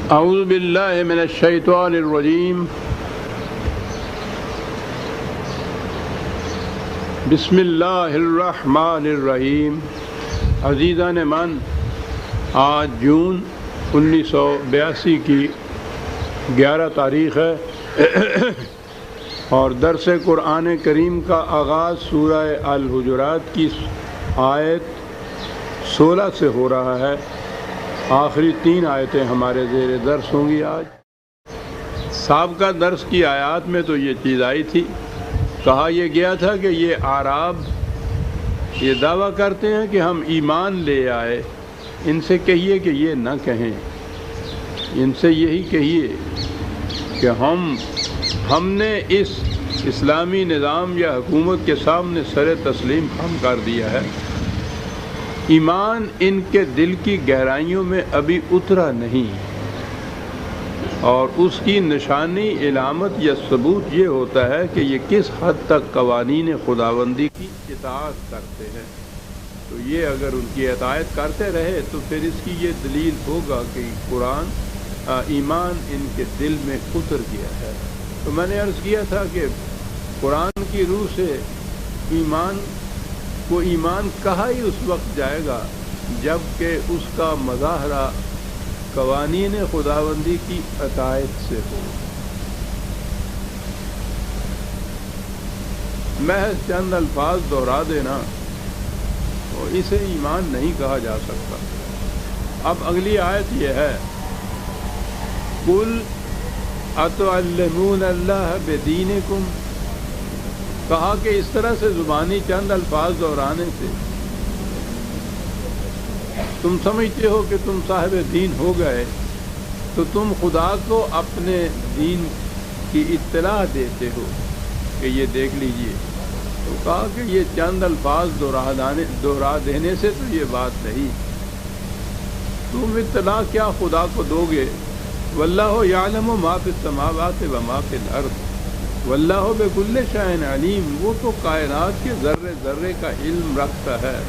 اعوذ باللہ من الشیطان الرجیم بسم اللہ الرحمن الرحیم۔ عزیزان من، آج جون 1982 کی 11 تاریخ ہے اور درس قرآن کریم کا آغاز سورہ الحجرات کی آیت 16 سے ہو رہا ہے۔ آخری 3 آیتیں ہمارے زیر درس ہوں گی آج۔ سابقہ درس کی آیات میں تو یہ چیز آئی تھی، کہا یہ گیا تھا کہ یہ اعراب یہ دعویٰ کرتے ہیں کہ ہم ایمان لے آئے، ان سے کہیے کہ یہ نہ کہیں، ان سے یہی کہیے کہ ہم نے اس اسلامی نظام یا حکومت کے سامنے سر تسلیم خم کر دیا ہے۔ ایمان ان کے دل کی گہرائیوں میں ابھی اترا نہیں، اور اس کی نشانی، علامت یا ثبوت یہ ہوتا ہے کہ یہ کس حد تک قوانین خداوندی کی اطاعت کرتے ہیں۔ تو یہ اگر ان کی اطاعت کرتے رہے تو پھر اس کی یہ دلیل ہوگا کہ ایمان ان کے دل میں اتر گیا ہے۔ تو میں نے عرض کیا تھا کہ قرآن کی روح سے ایمان کہا ہی اس وقت جائے گا جب کہ اس کا مظاہرہ قوانین خداوندی کی اطاعت سے ہو۔ محض چند الفاظ دہرا دینا اور اسے ایمان نہیں کہا جا سکتا۔ اب اگلی آیت یہ ہے، قُلْ أَتُعَلِّمُونَ اللَّهَ بِدِينِكُمْ۔ کہا کہ اس طرح سے زبانی چند الفاظ دہرانے سے تم سمجھتے ہو کہ تم صاحب دین ہو گئے، تو تم خدا کو اپنے دین کی اطلاع دیتے ہو کہ یہ دیکھ لیجئے۔ تو کہا کہ یہ چند الفاظ دہرا دینے سے تو یہ بات نہیں، تم اطلاع کیا خدا کو دو گے؟ واللہ یعلم ما فی السماوات و ما فی الارض واللہ بکل شیء علیم۔ وہ تو کائنات کے ذرے ذرے کا علم رکھتا ہے،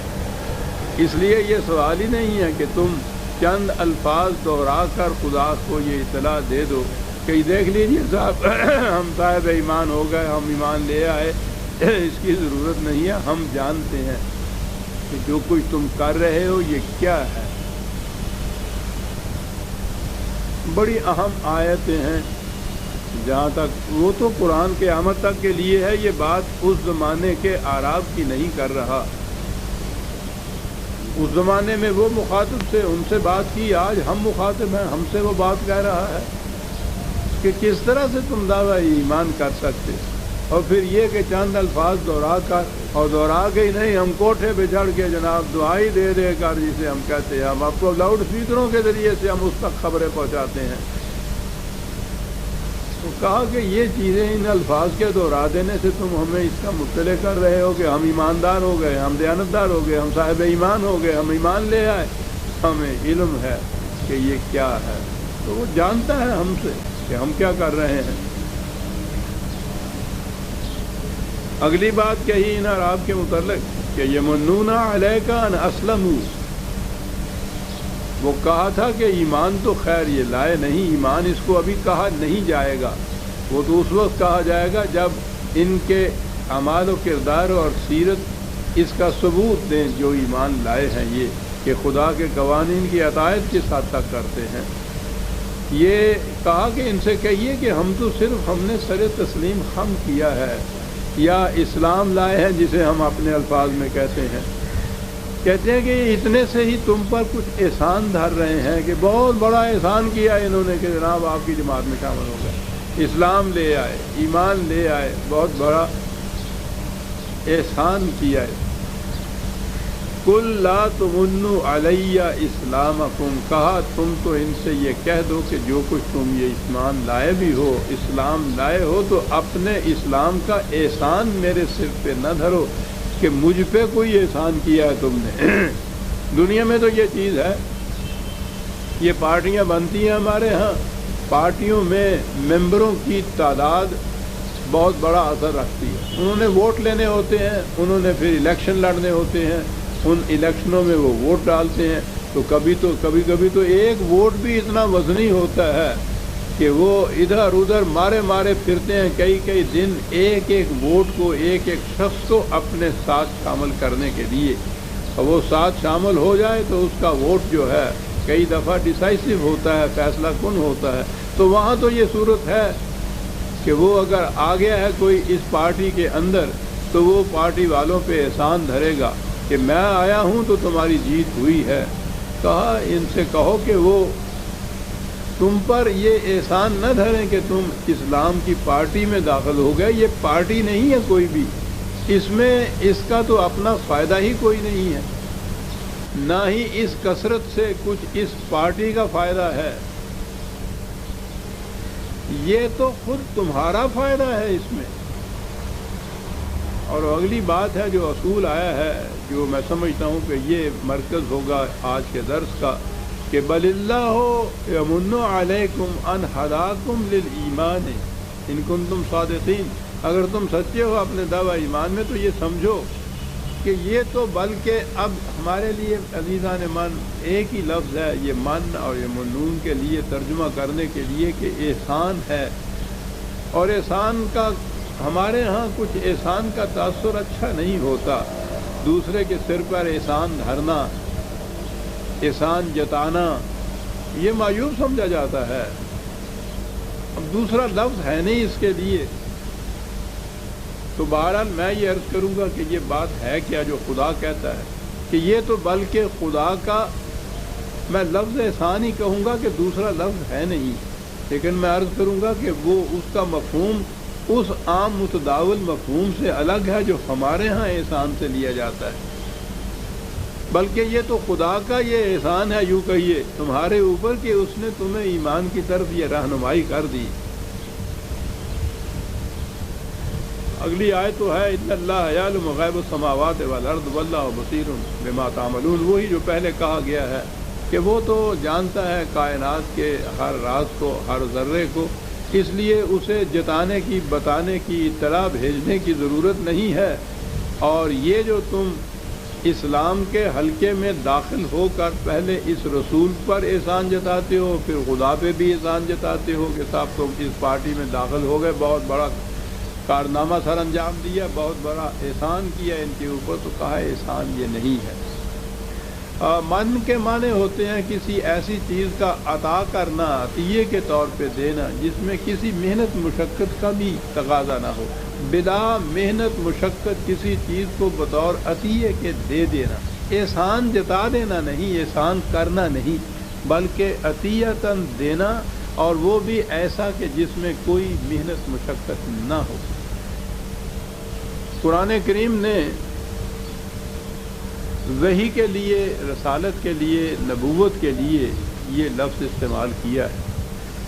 اس لیے یہ سوال ہی نہیں ہے کہ تم چند الفاظ دہرا کر خدا کو یہ اطلاع دے دو کہ دیکھ لیجیے صاحب ہم صاحب ایمان ہو گئے، ہم ایمان لے آئے۔ اس کی ضرورت نہیں ہے، ہم جانتے ہیں کہ جو کچھ تم کر رہے ہو یہ کیا ہے۔ بڑی اہم آیتیں ہیں، جہاں تک وہ تو قرآن قیامت تک کے لیے ہے، یہ بات اس زمانے کے اعراب کی نہیں کر رہا۔ اس زمانے میں وہ مخاطب سے ان سے بات کی، آج ہم مخاطب ہیں، ہم سے وہ بات کہہ رہا ہے کہ کس طرح سے تم دعویٰ ایمان کر سکتے، اور پھر یہ کہ چند الفاظ دہرا کر، اور دہرا کے ہی نہیں، ہم کوٹھے پہ چڑھ کے جناب دعائی دے دے کر، جسے ہم کہتے ہیں، ہم آپ کو لاؤڈ اسپیکروں کے ذریعے سے ہم اس تک خبریں پہنچاتے ہیں۔ تو کہا کہ یہ چیزیں ان الفاظ کے دہرا دینے سے تم ہمیں اس کا مطلع کر رہے ہو کہ ہم ایماندار ہو گئے، ہم دیانتدار ہو گئے، ہم صاحب ایمان ہو گئے، ہم ایمان لے آئے، ہمیں علم ہے کہ یہ کیا ہے۔ تو وہ جانتا ہے ہم سے کہ ہم کیا کر رہے ہیں۔ اگلی بات کہی ان اعراب کے متعلق کہ یمنون علیک ان اسلموا۔ وہ کہا تھا کہ ایمان تو خیر یہ لائے نہیں، ایمان اس کو ابھی کہا نہیں جائے گا، وہ تو اس وقت کہا جائے گا جب ان کے اعمال و کردار اور سیرت اس کا ثبوت دیں جو ایمان لائے ہیں، یہ کہ خدا کے قوانین کی اطاعت کس حد تک کرتے ہیں۔ یہ کہا کہ ان سے کہیے کہ ہم نے سر تسلیم خم کیا ہے، یا اسلام لائے ہیں جسے ہم اپنے الفاظ میں کہتے ہیں کہ اتنے سے ہی تم پر کچھ احسان دھر رہے ہیں کہ بہت بڑا احسان کیا انہوں نے کہ جناب آپ کی جماعت میں شامل ہو گئے، اسلام لے آئے، ایمان لے آئے، بہت بڑا احسان کیا ہے۔ قُلْ لَا تُمُنُّوا عَلَيَّ إِسْلَامَكُمْ۔ کہا تم تو ان سے یہ کہہ دو کہ جو کچھ تم یہ ایمان لائے بھی ہو، اسلام لائے ہو، تو اپنے اسلام کا احسان میرے سر پہ نہ دھرو کہ مجھ پہ کوئی احسان کیا ہے تم نے۔ دنیا میں تو یہ چیز ہے، یہ پارٹیاں بنتی ہیں ہمارے ہاں، پارٹیوں میں ممبروں کی تعداد بہت بڑا اثر رکھتی ہے۔ انہوں نے ووٹ لینے ہوتے ہیں، انہوں نے پھر الیکشن لڑنے ہوتے ہیں، ان الیکشنوں میں وہ ووٹ ڈالتے ہیں، تو تو کبھی کبھی تو ایک ووٹ بھی اتنا وزنی ہوتا ہے کہ وہ ادھر ادھر مارے مارے پھرتے ہیں کئی دن ایک ووٹ کو ایک شخص کو اپنے ساتھ شامل کرنے کے لیے، اور وہ ساتھ شامل ہو جائے تو اس کا ووٹ جو ہے کئی دفعہ ڈیسائسو ہوتا ہے، فیصلہ کن ہوتا ہے۔ تو وہاں تو یہ صورت ہے کہ وہ اگر آ گیا ہے کوئی اس پارٹی کے اندر تو وہ پارٹی والوں پہ احسان دھرے گا کہ میں آیا ہوں تو تمہاری جیت ہوئی ہے۔ کہا ان سے کہو کہ وہ تم پر یہ احسان نہ دھریں کہ تم اسلام کی پارٹی میں داخل ہو گئے، یہ پارٹی نہیں ہے کوئی بھی، اس میں اس کا تو اپنا فائدہ ہی کوئی نہیں ہے، نہ ہی اس کثرت سے کچھ اس پارٹی کا فائدہ ہے، یہ تو خود تمہارا فائدہ ہے اس میں۔ اور اگلی بات ہے جو اصول آیا ہے، جو میں سمجھتا ہوں کہ یہ مرکز ہوگا آج کے درس کا، کہ بل اللہ یمن علیکم ان ہداکم للایمان ان کنتم صادقین، اگر تم سچے ہو اپنے دعوی ایمان میں تو یہ سمجھو کہ یہ تو بلکہ اب ہمارے لیے عزیزان من ایک ہی لفظ ہے، یہ من اور یہ منون کے لیے ترجمہ کرنے کے لیے کہ احسان ہے، اور احسان کا ہمارے ہاں کچھ احسان کا تاثر اچھا نہیں ہوتا، دوسرے کے سر پر احسان دھرنا، احسان جتانا، یہ معیوب سمجھا جاتا ہے۔ اب دوسرا لفظ ہے نہیں اس کے لیے، تو بہرحال میں یہ عرض کروں گا کہ یہ بات ہے کیا جو خدا کہتا ہے کہ یہ تو بلکہ خدا کا، میں لفظ احسان ہی کہوں گا کہ دوسرا لفظ ہے نہیں، لیکن میں عرض کروں گا کہ وہ اس کا مفہوم اس عام متداول مفہوم سے الگ ہے جو ہمارے ہاں احسان سے لیا جاتا ہے، بلکہ یہ تو خدا کا یہ احسان ہے، یوں کہیے تمہارے اوپر کہ اس نے تمہیں ایمان کی طرف یہ رہنمائی کر دی۔ اگلی آیت تو ہے ان اللہ یعلم غیب السماوات والارض واللہ بصیر بما تعملون، وہی جو پہلے کہا گیا ہے کہ وہ تو جانتا ہے کائنات کے ہر راز کو، ہر ذرے کو، اس لیے اسے جتانے کی، بتانے کی، اطلاع بھیجنے کی ضرورت نہیں ہے۔ اور یہ جو تم اسلام کے حلقے میں داخل ہو کر پہلے اس رسول پر احسان جتاتے ہو، پھر خدا پہ بھی احسان جتاتے ہو کہ صاحب تم اس پارٹی میں داخل ہو گئے، بہت بڑا کارنامہ سر انجام دیا، بہت بڑا احسان کیا ان کے اوپر، تو کہا احسان یہ نہیں ہے۔ من کے معنی ہوتے ہیں کسی ایسی چیز کا عطا کرنا، عطیے کے طور پہ دینا جس میں کسی محنت مشقت کا بھی تقاضا نہ ہو، بلا محنت مشقت کسی چیز کو بطور عطیے کے دے دینا، احسان جتا دینا نہیں، احسان کرنا نہیں، بلکہ عطیتاً دینا، اور وہ بھی ایسا کہ جس میں کوئی محنت مشقت نہ ہو۔ قرآن کریم نے وحی کے لیے، رسالت کے لیے، نبوت کے لیے یہ لفظ استعمال کیا ہے،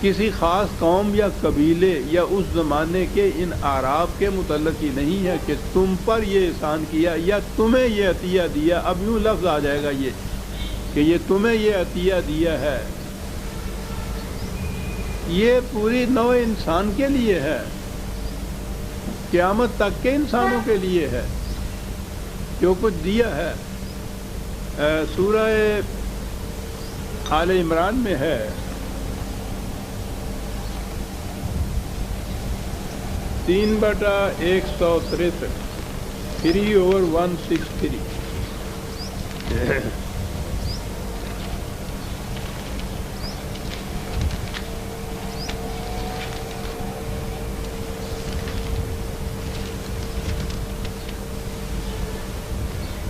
کسی خاص قوم یا قبیلے یا اس زمانے کے ان اعراب کے متعلق ہی نہیں ہے کہ تم پر یہ احسان کیا یا تمہیں یہ عطیہ دیا۔ اب یوں لفظ آ جائے گا یہ کہ یہ تمہیں یہ عطیہ دیا ہے، یہ پوری نوع انسان کے لیے ہے، قیامت تک کے انسانوں کے لیے ہے جو کچھ دیا ہے۔ سورہ آل عمران میں ہے 3/163 3/163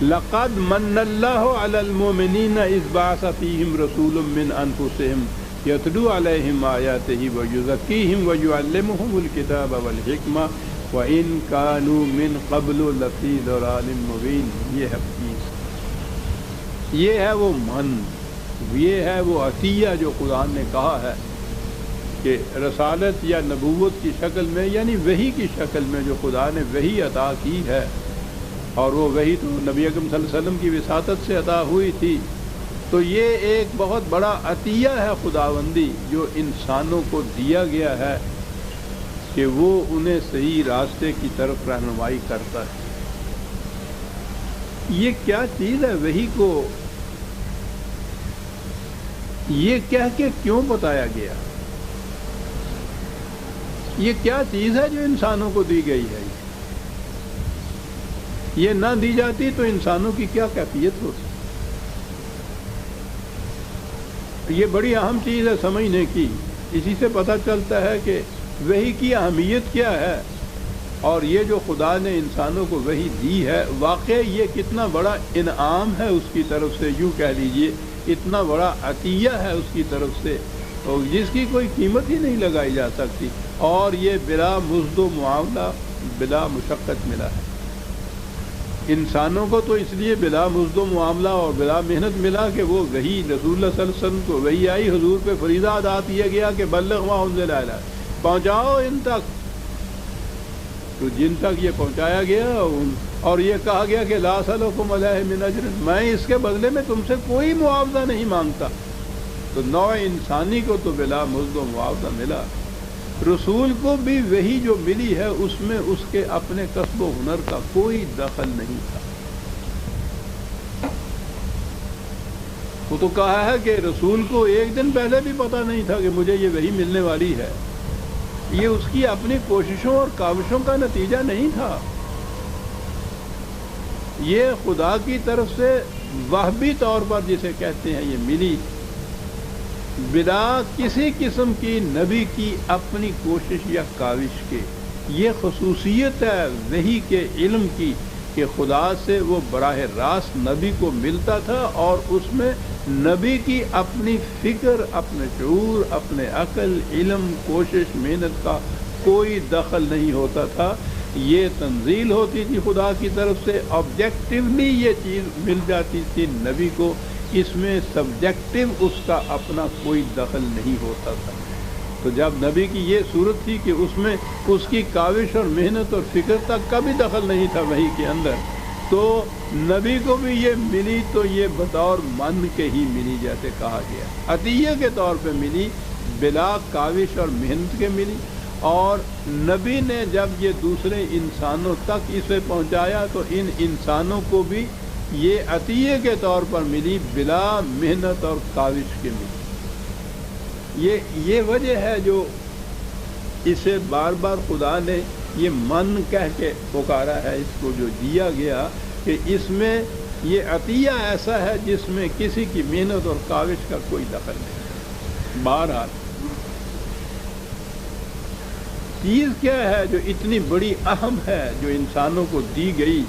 لقد من اللہ علی المؤمنین اذ بعث فیہم رسول من انفسہم یتلو علیہم آیاتہ ویزکیہم ویعلمہم الکتاب والحکمہ وَإِن كَانُوا مِن قَبْلُ لَفِي ضَلَالٍ مُبِينٍ۔ یہ ہے چیز، یہ ہے وہ من، یہ ہے وہ عطیہ جو خدا نے کہا ہے کہ رسالت یا نبوت کی شکل میں، یعنی وحی کی شکل میں جو خدا نے وحی عطا کی ہے، اور وہ وحی تو نبی اکرم صلی اللہ علیہ وسلم کی وساطت سے عطا ہوئی تھی، تو یہ ایک بہت بڑا عطیہ ہے خداوندی جو انسانوں کو دیا گیا ہے کہ وہ انہیں صحیح راستے کی طرف رہنمائی کرتا ہے۔ یہ کیا چیز ہے وحی کو یہ کہہ کے کیوں بتایا گیا؟ یہ کیا چیز ہے جو انسانوں کو دی گئی ہے؟ یہ نہ دی جاتی تو انسانوں کی کیا کیفیت ہوتی؟ یہ بڑی اہم چیز ہے سمجھنے کی. اسی سے پتہ چلتا ہے کہ وحی کی اہمیت کیا ہے، اور یہ جو خدا نے انسانوں کو وحی دی ہے واقع یہ کتنا بڑا انعام ہے اس کی طرف سے، یوں کہہ لیجئے اتنا بڑا عطیہ ہے اس کی طرف سے، اور جس کی کوئی قیمت ہی نہیں لگائی جا سکتی، اور یہ بلا مزد و معاملہ بلا مشقت ملا ہے. انسانوں کو تو اس لیے بلا مزد و معاملہ اور بلا محنت ملا کہ وہ وحی رسول اللہ صلی اللہ علیہ وسلم کو وحی آئی، حضور پہ فریضہ ادا کیا گیا کہ بلغ ما انزل الیک، پہنچاؤ ان تک. تو جن تک یہ پہنچایا گیا اور یہ کہا گیا کہ لا اسألکم علیہ من اجر، میں اس کے بدلے میں تم سے کوئی معاوضہ نہیں مانگتا. تو نوع انسانی کو تو بلا مزد و معاوضہ ملا. رسول کو بھی وہی جو ملی ہے اس میں اس کے اپنے کسب و ہنر کا کوئی دخل نہیں تھا. وہ تو کہا ہے کہ رسول کو ایک دن پہلے بھی پتہ نہیں تھا کہ مجھے یہ وحی ملنے والی ہے. یہ اس کی اپنی کوششوں اور کاوشوں کا نتیجہ نہیں تھا، یہ خدا کی طرف سے وہبی طور پر جسے کہتے ہیں یہ ملی، بلا کسی قسم کی نبی کی اپنی کوشش یا کاوش کے. یہ خصوصیت ہے وحی کے علم کی کہ خدا سے وہ براہ راست نبی کو ملتا تھا، اور اس میں نبی کی اپنی فکر، اپنے شعور، اپنے عقل، علم، کوشش، محنت کا کوئی دخل نہیں ہوتا تھا. یہ تنزیل ہوتی تھی خدا کی طرف سے، آبجیکٹیولی یہ چیز مل جاتی تھی نبی کو، اس میں سبجیکٹیو اس کا اپنا کوئی دخل نہیں ہوتا تھا. تو جب نبی کی یہ صورت تھی کہ اس میں اس کی کاوش اور محنت اور فکر تک کا بھی دخل نہیں تھا وحی کے اندر، تو نبی کو بھی یہ ملی تو یہ بطور من کے ہی ملی، جیسے کہا گیا عطیہ کے طور پہ ملی، بلا کاوش اور محنت کے ملی. اور نبی نے جب یہ دوسرے انسانوں تک اسے پہنچایا تو ان انسانوں کو بھی یہ عطیہ کے طور پر ملی، بلا محنت اور کاوش کے ملی. یہ وجہ ہے جو اسے بار بار خدا نے یہ من کہہ کے پکارا ہے، اس کو جو دیا گیا کہ اس میں یہ عطیہ ایسا ہے جس میں کسی کی محنت اور کاوش کا کوئی دخل نہیں. بہرحال چیز کیا ہے جو اتنی بڑی اہم ہے جو انسانوں کو دی گئی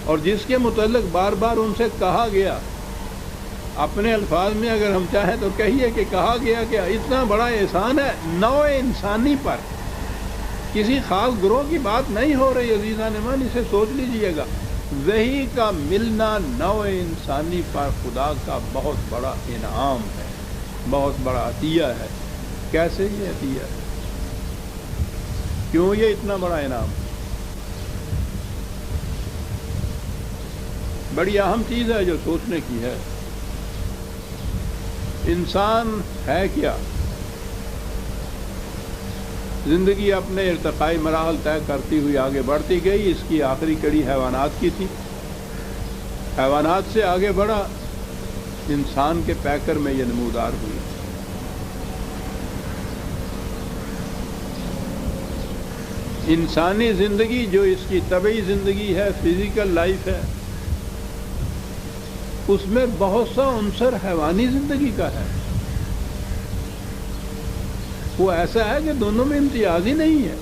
اور جس کے متعلق بار بار ان سے کہا گیا؟ اپنے الفاظ میں اگر ہم چاہیں تو کہیے کہ کہا گیا کہ اتنا بڑا احسان ہے نوع انسانی پر، کسی خاص گروہ کی بات نہیں ہو رہی عزیزان ایمان، اسے سوچ لیجئے گا. وحی کا ملنا نوع انسانی پر خدا کا بہت بڑا انعام ہے، بہت بڑا عطیہ ہے. کیسے یہ عطیہ ہے؟ کیوں یہ اتنا بڑا انعام؟ بڑی اہم چیز ہے جو سوچنے کی ہے. انسان ہے کیا؟ زندگی اپنے ارتقائی مراحل طے کرتی ہوئی آگے بڑھتی گئی. اس کی آخری کڑی حیوانات کی تھی، حیوانات سے آگے بڑھا، انسان کے پیکر میں یہ نمودار ہوئی. انسانی زندگی جو اس کی طبعی زندگی ہے، فزیکل لائف ہے، اس میں بہت سا عنصر حیوانی زندگی کا ہے. وہ ایسا ہے کہ دونوں میں امتیاز ہی نہیں ہے.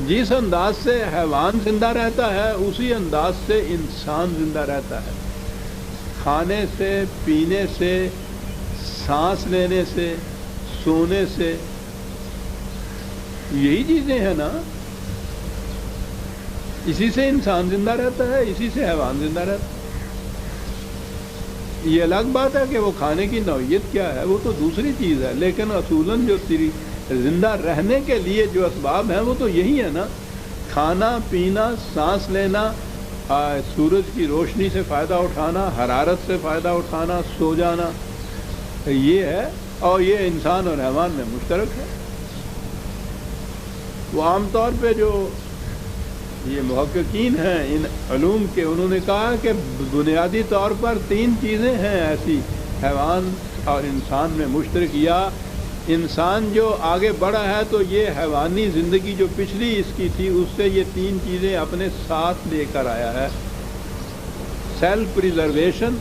جس انداز سے حیوان زندہ رہتا ہے اسی انداز سے انسان زندہ رہتا ہے. کھانے سے، پینے سے، سانس لینے سے، سونے سے، یہی چیزیں ہیں نا. اسی سے انسان زندہ رہتا ہے، اسی سے حیوان زندہ رہتا ہے. یہ الگ بات ہے کہ وہ کھانے کی نوعیت کیا ہے، وہ تو دوسری چیز ہے، لیکن اصولاً جو زندہ رہنے کے لیے جو اسباب ہیں وہ تو یہی ہے نا. کھانا، پینا، سانس لینا، سورج کی روشنی سے فائدہ اٹھانا، حرارت سے فائدہ اٹھانا، سو جانا، یہ ہے. اور یہ انسان اور حیوان میں مشترک ہے. وہ عام طور پہ جو یہ محققین ہیں ان علوم کے، انہوں نے کہا کہ بنیادی طور پر 3 چیزیں ہیں ایسی حیوان اور انسان میں مشترک، یا انسان جو آگے بڑھا ہے تو یہ حیوانی زندگی جو پچھلی اس کی تھی اس سے یہ تین چیزیں اپنے ساتھ لے کر آیا ہے: سیلف پریزرویشن،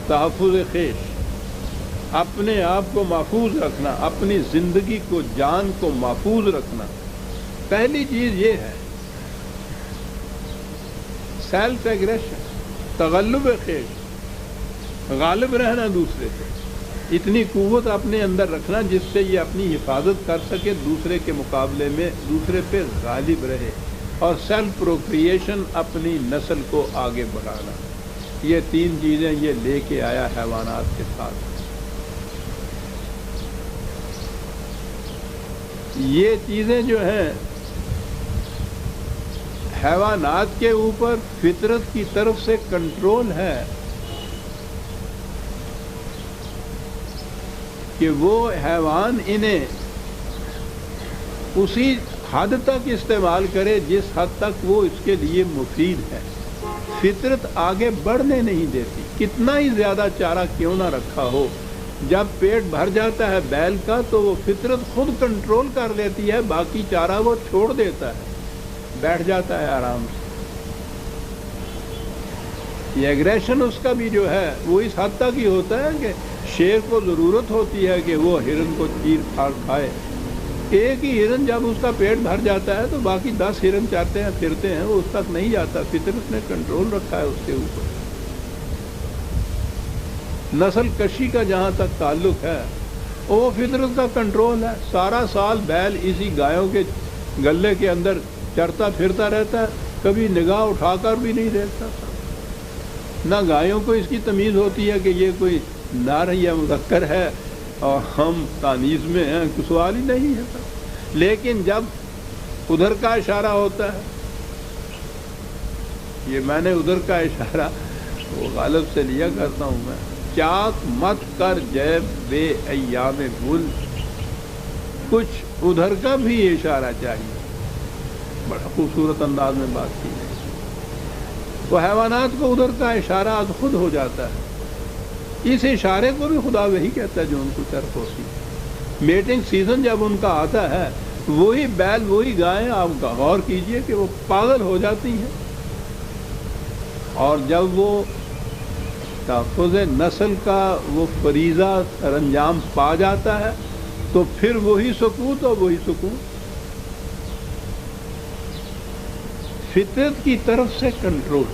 تحفظ خیش، اپنے آپ کو محفوظ رکھنا، اپنی زندگی کو، جان کو محفوظ رکھنا۔ پہلی چیز یہ ہے سیلف ایگریشن، تغلب خیش، غالب رہنا دوسرے پہ، اتنی قوت اپنے اندر رکھنا جس سے یہ اپنی حفاظت کر سکے، دوسرے کے مقابلے میں دوسرے پہ غالب رہے، اور سیلف پروکریشن، اپنی نسل کو آگے بڑھانا۔ یہ تین چیزیں یہ لے کے آیا حیوانات کے ساتھ۔ یہ چیزیں جو ہیں حیوانات کے اوپر فطرت کی طرف سے کنٹرول ہے کہ وہ حیوان انہیں اسی حد تک استعمال کرے جس حد تک وہ اس کے لیے مفید ہے۔ فطرت آگے بڑھنے نہیں دیتی، کتنا ہی زیادہ چارہ کیوں نہ رکھا ہو، جب پیٹ بھر جاتا ہے بیل کا تو وہ فطرت خود کنٹرول کر لیتی ہے، باقی چارہ وہ چھوڑ دیتا ہے، بیٹھ جاتا ہے آرام سے۔ یہ ایگریشن اس کا بھی جو ہے وہ اس حد تک ہی ہوتا ہے کہ شیر کو ضرورت ہوتی ہے کہ وہ ہرن کو چیر پھاڑ کھائے۔ ایک ہی ہرن جب اس کا پیٹ بھر جاتا ہے تو باقی 10 ہرن چاہتے ہیں پھرتے ہیں، وہ اس تک نہیں جاتا، فطرت نے کنٹرول رکھا ہے اس کے اوپر۔ نسل کشی کا جہاں تک تعلق ہے وہ فطرت کا کنٹرول ہے۔ سارا سال بیل اسی گایوں کے گلے کے اندر چرتا پھرتا رہتا ہے، کبھی نگاہ اٹھا کر بھی نہیں دیکھتا، نہ گایوں کو اس کی تمیز ہوتی ہے کہ یہ کوئی نر یا مذکر ہے اور ہم تانیث میں ہیں، کوئی سوال ہی نہیں ہے۔ لیکن جب ادھر کا اشارہ ہوتا ہے، یہ میں نے ادھر کا اشارہ وہ غالب سے لیا کرتا ہوں میں، چاک مت کر جیب بے ایام گل، کچھ ادھر کا بھی اشارہ چاہیے۔ بڑا خوبصورت انداز میں بات کی ہے۔ وہ حیوانات کو ادھر کا اشارہ از خود ہو جاتا ہے، اس اشارے کو بھی خدا وہی کہتا ہے جو ان کو طرف ہوتی ہے۔ میٹنگ سیزن جب ان کا آتا ہے، وہی بیل وہی گائیں، آپ غور کیجئے کہ وہ پاگل ہو جاتی ہیں، اور جب وہ تحفظ نسل کا وہ فریضہ سر انجام پا جاتا ہے تو پھر وہی سکوت اور وہی سکون، فطرت کی طرف سے کنٹرول۔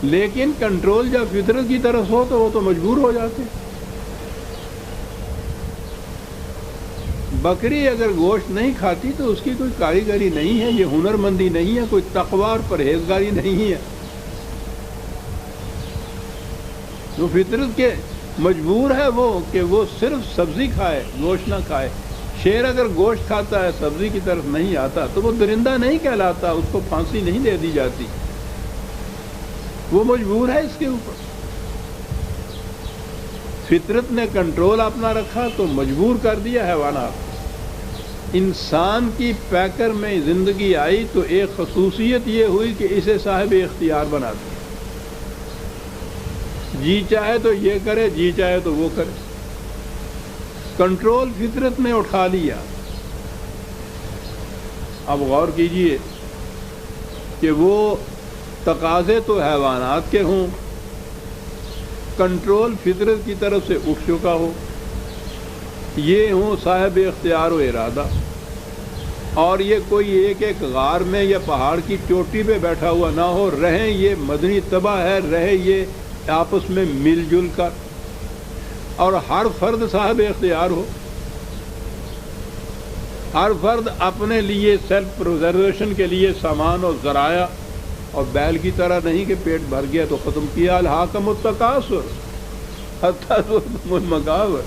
لیکن کنٹرول جب فطرت کی طرف ہو تو وہ تو مجبور ہو جاتے ہیں۔ بکری اگر گوشت نہیں کھاتی تو اس کی کوئی کاریگری نہیں ہے، یہ ہنر مندی نہیں ہے، کوئی تقوی اور پرہیزگاری نہیں ہے، جو فطرت کے مجبور ہے وہ کہ وہ صرف سبزی کھائے، گوشت نہ کھائے۔ شیر اگر گوشت کھاتا ہے سبزی کی طرف نہیں آتا تو وہ درندہ نہیں کہلاتا، اس کو پھانسی نہیں دے دی جاتی، وہ مجبور ہے اس کے اوپر۔ فطرت نے کنٹرول اپنا رکھا تو مجبور کر دیا حیوانات۔ انسان کی پیکر میں زندگی آئی تو ایک خصوصیت یہ ہوئی کہ اسے صاحب اختیار بنا دیا، جی چاہے تو یہ کرے، جی چاہے تو وہ کرے، کنٹرول فطرت نے اٹھا لیا۔ اب غور کیجئے کہ وہ تقاضے تو حیوانات کے ہوں، کنٹرول فطرت کی طرف سے اٹھ چکا ہو، یہ ہوں صاحب اختیار و ارادہ، اور یہ کوئی ایک ایک غار میں یا پہاڑ کی چوٹی پہ بیٹھا ہوا نہ ہو، رہیں یہ مدنی طبع ہے، رہے یہ آپس میں مل جل کر، اور ہر فرد صاحب اختیار ہو، ہر فرد اپنے لیے سیلف پریزرویشن کے لیے سامان اور ذرائع، اور بیل کی طرح نہیں کہ پیٹ بھر گیا تو ختم کیا، الحاکم التکاثر حتی زرتم المقابر،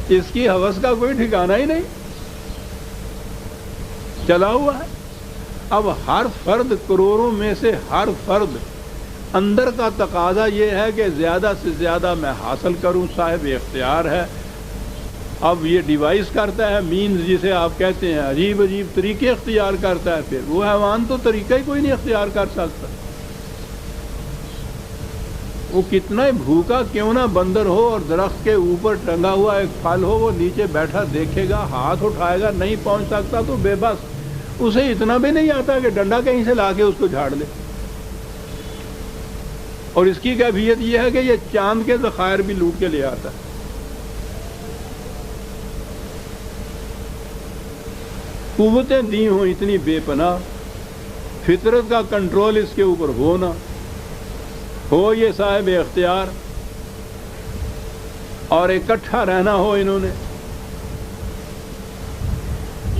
اس کی ہوس کا کوئی ٹھکانہ ہی نہیں، چلا ہوا ہے۔ اب ہر فرد، کروڑوں میں سے ہر فرد اندر کا تقاضا یہ ہے کہ زیادہ سے زیادہ میں حاصل کروں، صاحب اختیار ہے۔ اب یہ ڈیوائس کرتا ہے، مینز جسے آپ کہتے ہیں، عجیب عجیب طریقے اختیار کرتا ہے، پھر وہ حیوان تو طریقہ ہی کوئی نہیں اختیار کر سکتا، وہ کتنا ہی بھوکا کیوں نہ بندر ہو اور درخت کے اوپر ٹنگا ہوا ایک پھل ہو، وہ نیچے بیٹھا دیکھے گا، ہاتھ اٹھائے گا، نہیں پہنچ سکتا تو بے بس، اسے اتنا بھی نہیں آتا کہ ڈنڈا کہیں سے لا کے اس کو جھاڑ دے۔ اور اس کی کیفیت یہ ہے کہ یہ چاند کے ذخائر بھی لوٹ کے لے آتا ہے۔ قوتیں دی ہوں اتنی بے پناہ، فطرت کا کنٹرول اس کے اوپر ہونا ہو، یہ صاحب اختیار، اور اکٹھا رہنا ہو انہوں نے،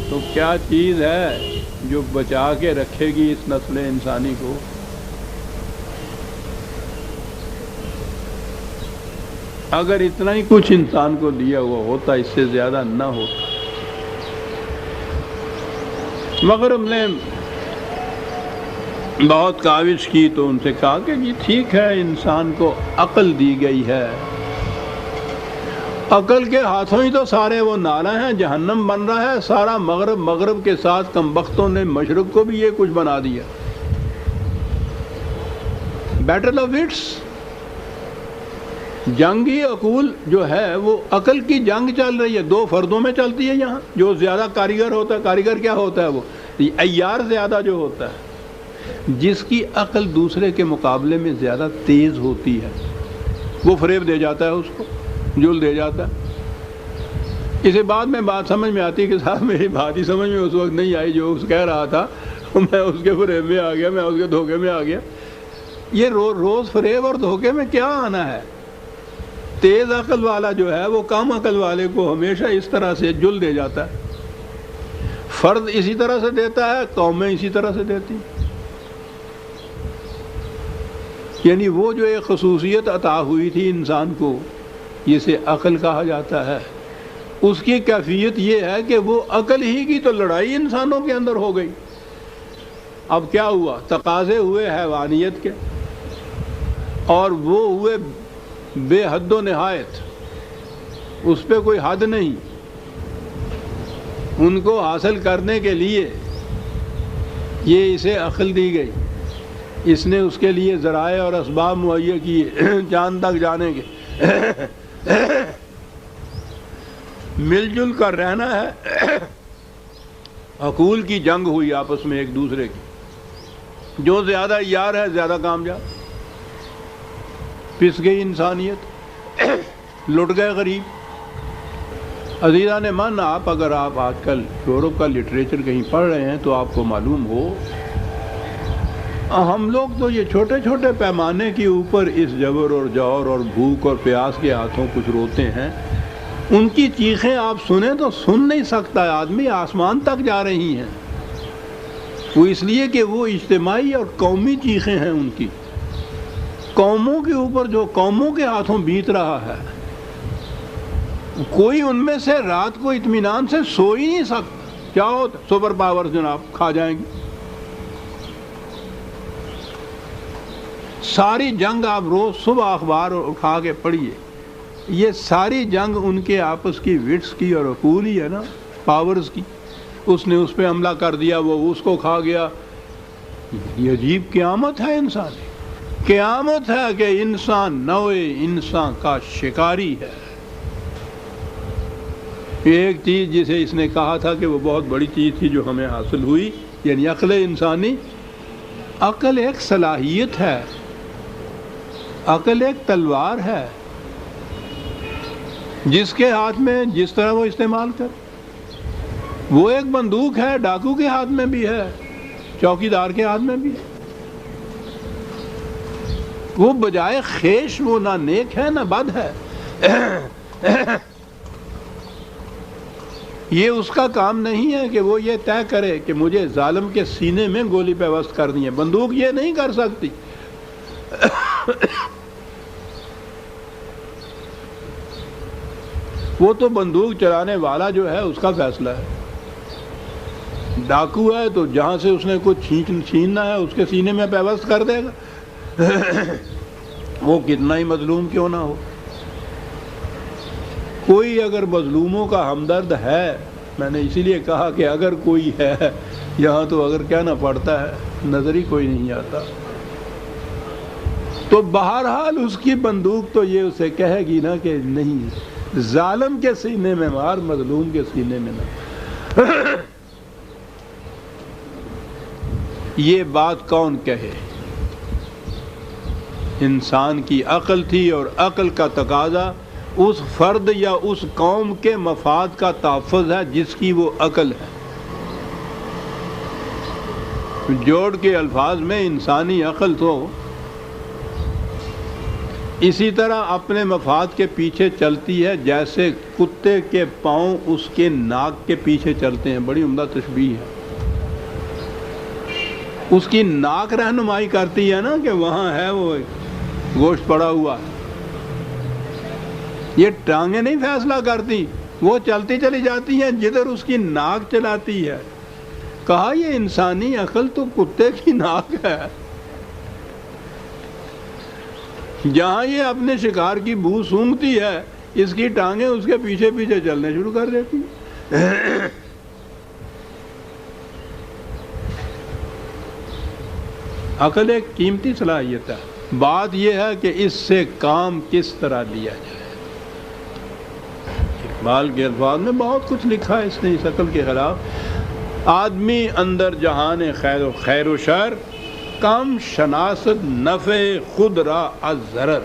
تو کیا چیز ہے جو بچا کے رکھے گی اس نسل انسانی کو؟ اگر اتنا ہی کچھ انسان کو دیا ہوا ہوتا، اس سے زیادہ نہ ہوتا۔ مغرب نے بہت کاوش کی تو ان سے کہا کہ جی ٹھیک ہے، انسان کو عقل دی گئی ہے، عقل کے ہاتھوں ہی تو سارے وہ نعرہ ہیں، جہنم بن رہا ہے سارا مغرب، مغرب کے ساتھ کمبختوں نے مشرق کو بھی یہ کچھ بنا دیا۔ بیٹل آف وٹس، جنگی عقول جو ہے وہ عقل کی جنگ چل رہی ہے، دو فردوں میں چلتی ہے یہاں۔ جو زیادہ کاریگر ہوتا ہے، کاریگر کیا ہوتا ہے؟ وہ عیار زیادہ جو ہوتا ہے، جس کی عقل دوسرے کے مقابلے میں زیادہ تیز ہوتی ہے، وہ فریب دے جاتا ہے، اس کو جل دے جاتا ہے۔ اسے بعد میں بات سمجھ میں آتی ہے کہ صاحب میری بات ہی سمجھ میں اس وقت نہیں آئی جو اس کہہ رہا تھا، میں اس کے فریب میں آ گیا، میں اس کے دھوکے میں آ گیا۔ یہ روز فریب اور دھوکے میں کیا آنا ہے؟ تیز عقل والا جو ہے وہ کم عقل والے کو ہمیشہ اس طرح سے جل دے جاتا ہے۔ فرد اسی طرح سے دیتا ہے، قومیں اسی طرح سے دیتی۔ یعنی وہ جو ایک خصوصیت عطا ہوئی تھی انسان کو، جسے عقل کہا جاتا ہے، اس کی کیفیت یہ ہے کہ وہ عقل ہی کی تو لڑائی انسانوں کے اندر ہو گئی۔ اب کیا ہوا؟ تقاضے ہوئے حیوانیت کے، اور وہ ہوئے بے حد و نہایت، اس پہ کوئی حد نہیں۔ ان کو حاصل کرنے کے لیے یہ اسے عقل دی گئی، اس نے اس کے لیے ذرائع اور اسباب مہیا کیے چاند تک جانے کے۔ مل جل کر رہنا ہے۔ عقول کی جنگ ہوئی آپس میں ایک دوسرے کی، جو زیادہ یار ہے زیادہ کامیاب۔ پس گئی انسانیت، لٹ گئے غریب۔ عزیزان من، اگر آپ آج کل یورپ کا لٹریچر کہیں پڑھ رہے ہیں تو آپ کو معلوم ہو، ہم لوگ تو یہ چھوٹے چھوٹے پیمانے کے اوپر اس جبر اور جور اور بھوک اور پیاس کے ہاتھوں کچھ روتے ہیں، ان کی چیخیں آپ سنیں تو سن نہیں سکتا آدمی، آسمان تک جا رہی ہیں۔ وہ اس لیے کہ وہ اجتماعی اور قومی چیخیں ہیں ان کی، قوموں کے اوپر جو قوموں کے ہاتھوں بیت رہا ہے۔ کوئی ان میں سے رات کو اطمینان سے سو ہی نہیں سکتا۔ کیا ہوتا؟ سپر پاور جناب کھا جائیں گی۔ ساری جنگ آپ روز صبح اخبار اٹھا کے پڑھیے، یہ ساری جنگ ان کے آپس کی وٹس کی اور عقول ہی ہے نا، پاورز کی۔ اس نے اس پہ حملہ کر دیا، وہ اس کو کھا گیا۔ یہ عجیب قیامت ہے انسانی، قیامت ہے کہ انسان نوع انسان کا شکاری ہے۔ ایک چیز جسے اس نے کہا تھا کہ وہ بہت بڑی چیز تھی جو ہمیں حاصل ہوئی، یعنی عقل انسانی۔ عقل ایک صلاحیت ہے، عقل ایک تلوار ہے، جس کے ہاتھ میں جس طرح وہ استعمال کر۔ وہ ایک بندوق ہے، ڈاکو کے ہاتھ میں بھی ہے، چوکیدار کے ہاتھ میں بھی ہے۔ وہ بجائے خیش وہ نہ نیک ہے نہ بد ہے۔ یہ اس کا کام نہیں ہے کہ وہ یہ طے کرے کہ مجھے ظالم کے سینے میں گولی پیوست کرنی ہے۔ بندوق یہ نہیں کر سکتی۔ وہ تو بندوق چلانے والا جو ہے اس کا فیصلہ ہے۔ ڈاکو ہے تو جہاں سے اس نے کچھ چھیننا ہے اس کے سینے میں پیوست کر دے گا، وہ کتنا ہی مظلوم کیوں نہ ہو۔ کوئی اگر مظلوموں کا ہمدرد ہے، میں نے اسی لیے کہا کہ اگر کوئی ہے یہاں، تو اگر کہنا پڑتا ہے، نظر ہی کوئی نہیں آتا۔ تو بہرحال اس کی بندوق تو یہ اسے کہے گی نا کہ نہیں، ظالم کے سینے میں مار، مظلوم کے سینے میں نہ۔ یہ بات کون کہے؟ انسان کی عقل تھی، اور عقل کا تقاضا اس فرد یا اس قوم کے مفاد کا تحفظ ہے جس کی وہ عقل ہے۔ جوڑ کے الفاظ میں انسانی عقل تو اسی طرح اپنے مفاد کے پیچھے چلتی ہے جیسے کتے کے پاؤں اس کے ناک کے پیچھے چلتے ہیں۔ بڑی عمدہ تشبیہ ہے۔ اس کی ناک رہنمائی کرتی ہے نا کہ وہاں ہے وہ گوشت پڑا ہوا۔ یہ ٹانگیں نہیں فیصلہ کرتی، وہ چلتی چلی جاتی ہیں جدھر اس کی ناک چلاتی ہے۔ کہا یہ انسانی عقل تو کتے کی ناک ہے، جہاں یہ اپنے شکار کی بو سونگتی ہے اس کی ٹانگیں اس کے پیچھے پیچھے چلنے شروع کر دیتی ہیں۔ عقل ایک قیمتی صلاحیت ہے، بات یہ ہے کہ اس سے کام کس طرح لیا جائے۔ اقبال کے الفاظ میں بہت کچھ لکھا ہے اس نے اس عقل کے خلاف۔ آدمی اندر جہان خیر و شر، کم شناست نفع خود را از ضرر۔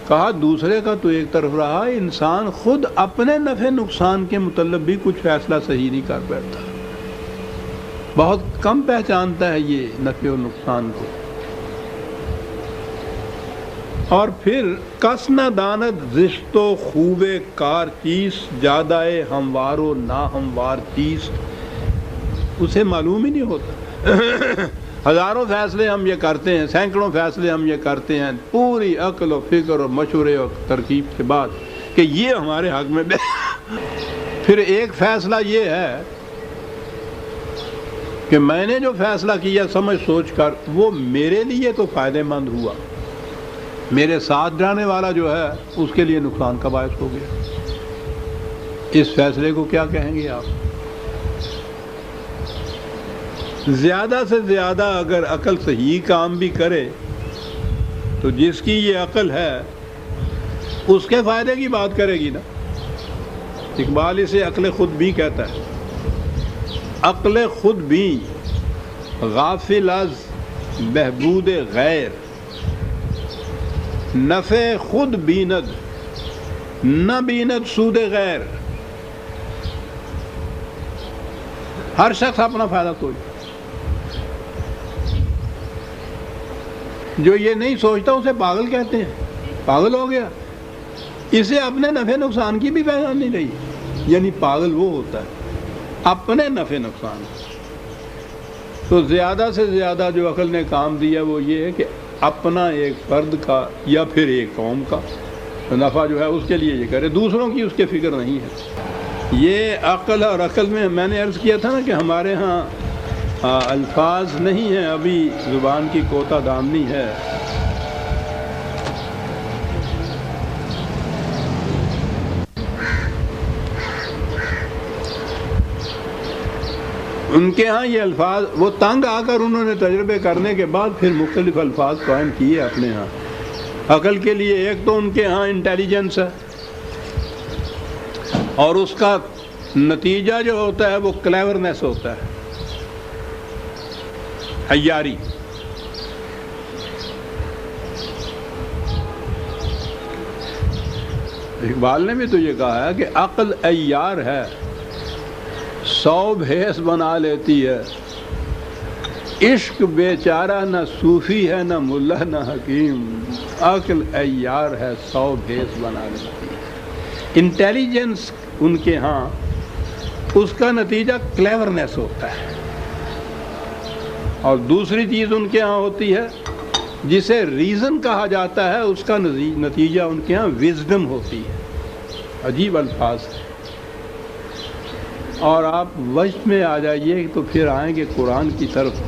کہا دوسرے کا تو ایک طرف رہا، انسان خود اپنے نفع نقصان کے متعلق بھی کچھ فیصلہ صحیح نہیں کر بیٹھتا، بہت کم پہچانتا ہے یہ نفع و نقصان کو۔ اور پھر کس نہ داند زشت و خوب کار چیز، جادائے ہموار و نا ہموار چیز، اسے معلوم ہی نہیں ہوتا۔ ہزاروں فیصلے ہم یہ کرتے ہیں، سینکڑوں فیصلے ہم یہ کرتے ہیں پوری عقل و فکر اور مشورے اور ترکیب کے بعد کہ یہ ہمارے حق میں پھر ایک فیصلہ یہ ہے کہ میں نے جو فیصلہ کیا سمجھ سوچ کر وہ میرے لیے تو فائدہ مند ہوا، میرے ساتھ جانے والا جو ہے اس کے لیے نقصان کا باعث ہو گیا۔ اس فیصلے کو کیا کہیں گے آپ؟ زیادہ سے زیادہ اگر عقل صحیح کام بھی کرے تو جس کی یہ عقل ہے اس کے فائدے کی بات کرے گی نا۔ اقبال اسے عقل خود بھی کہتا ہے۔ عقل خود بھی غافل از بہبود غیر، نفع خود بیند نہ بیند سود غیر۔ ہر شخص اپنا فائدہ کوئی، جو یہ نہیں سوچتا اسے پاگل کہتے ہیں، پاگل ہو گیا، اسے اپنے نفع نقصان کی بھی پہچان نہیں رہی۔ یعنی پاگل وہ ہوتا ہے اپنے نفع نقصان۔ تو زیادہ سے زیادہ جو عقل نے کام دیا وہ یہ ہے کہ اپنا ایک فرد کا یا پھر ایک قوم کا نفع جو ہے اس کے لیے یہ کرے، دوسروں کی اس کے فکر نہیں ہے۔ یہ عقل اور عقل میں نے عرض کیا تھا نا کہ ہمارے ہاں الفاظ نہیں ہیں، ابھی زبان کی کوتا دامنی ہے۔ ان کے ہاں یہ الفاظ وہ تنگ آ کر انہوں نے تجربے کرنے کے بعد پھر مختلف الفاظ قائم کیے اپنے ہاں عقل کے لیے۔ ایک تو ان کے ہاں انٹیلیجنس ہے، اور اس کا نتیجہ جو ہوتا ہے وہ کلیورنس ہوتا ہے، عیاری۔ اقبال نے بھی تو یہ کہا ہے کہ عقل عیار ہے، 100 بھیس بنا لیتی ہے، عشق بیچارہ نہ صوفی ہے نہ ملا نہ حکیم، عقل عیار ہے 100 بھیس بنا لیتی ہے۔ انٹیلیجنس ان کے ہاں اس کا نتیجہ کلیورنس ہوتا ہے، اور دوسری چیز ان کے ہاں ہوتی ہے جسے ریزن کہا جاتا ہے، اس کا نتیجہ ان کے ہاں وزڈم ہوتی ہے۔ عجیب الفاظ ہے۔ اور آپ وجد میں آ جائیے تو پھر آئیں گے قرآن کی طرف۔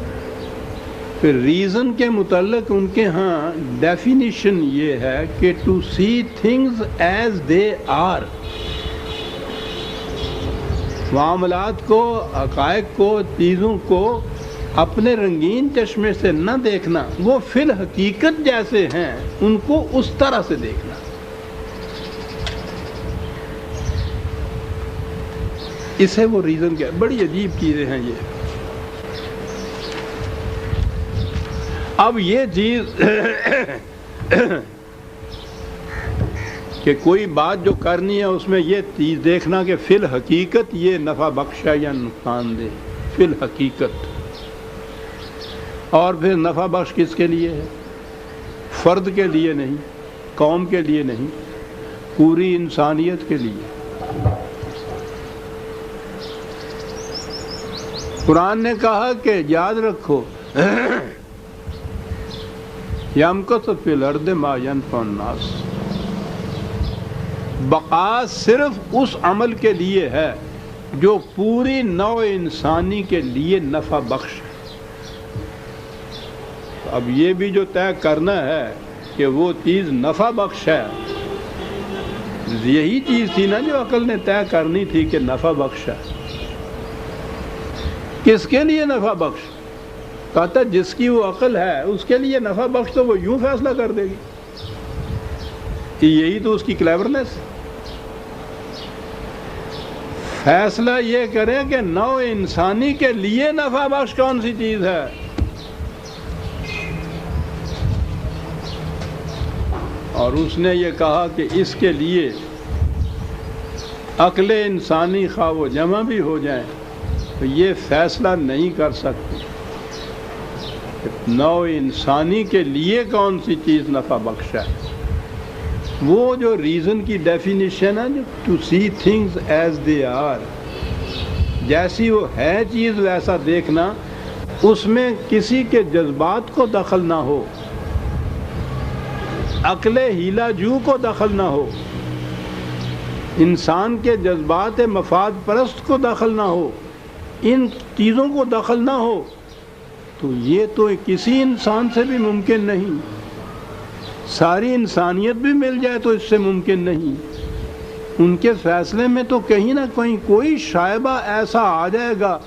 پھر ریزن کے متعلق ان کے ہاں ڈیفینیشن یہ ہے کہ to see things as they are, معاملات کو، حقائق کو، چیزوں کو اپنے رنگین چشمے سے نہ دیکھنا، وہ فی الحقیقت جیسے ہیں ان کو اس طرح سے دیکھنا۔ اسے وہ ریزن کیا، بڑی عجیب چیزیں ہیں یہ۔ اب یہ چیز کہ کوئی بات جو کرنی ہے اس میں یہ چیز دیکھنا کہ فی الحقیقت یہ نفع بخش ہے یا نقصان دہ، فی الحقیقت۔ اور پھر نفع بخش کس کے لیے ہے؟ فرد کے لیے نہیں، قوم کے لیے نہیں، پوری انسانیت کے لیے۔ قرآن نے کہا کہ یاد رکھو یمکث فی الارض ما ینفع الناس، بقا صرف اس عمل کے لیے ہے جو پوری نوع انسانی کے لیے نفع بخش ہے۔ اب یہ بھی جو طے کرنا ہے کہ وہ چیز نفع بخش ہے، یہی چیز تھی نا جو عقل نے طے کرنی تھی کہ نفع بخش ہے۔ کس کے لیے نفع بخش؟ کہتا جس کی وہ عقل ہے اس کے لیے نفع بخش تو وہ یوں فیصلہ کر دے گی، یہی تو اس کی کلیورنس۔ فیصلہ یہ کرے کہ نوع انسانی کے لیے نفع بخش کون سی چیز ہے۔ اور اس نے یہ کہا کہ اس کے لیے عقل انسانی خواہ وہ جمع بھی ہو جائیں تو یہ فیصلہ نہیں کر سکتی نوع انسانی کے لیے کون سی چیز نفع بخش ہے۔ وہ جو ریزن کی ڈیفینیشن ہے، جو to see things as they are, جیسی وہ ہے چیز ویسا دیکھنا، اس میں کسی کے جذبات کو دخل نہ ہو، عقل ہیلا جو کو دخل نہ ہو، انسان کے جذبات مفاد پرست کو دخل نہ ہو، ان چیزوں کو دخل نہ ہو، تو یہ تو کسی انسان سے بھی ممکن نہیں۔ ساری انسانیت بھی مل جائے تو اس سے ممکن نہیں۔ ان کے فیصلے میں تو کہیں نہ کہیں کوئی شائبہ ایسا آ جائے گا،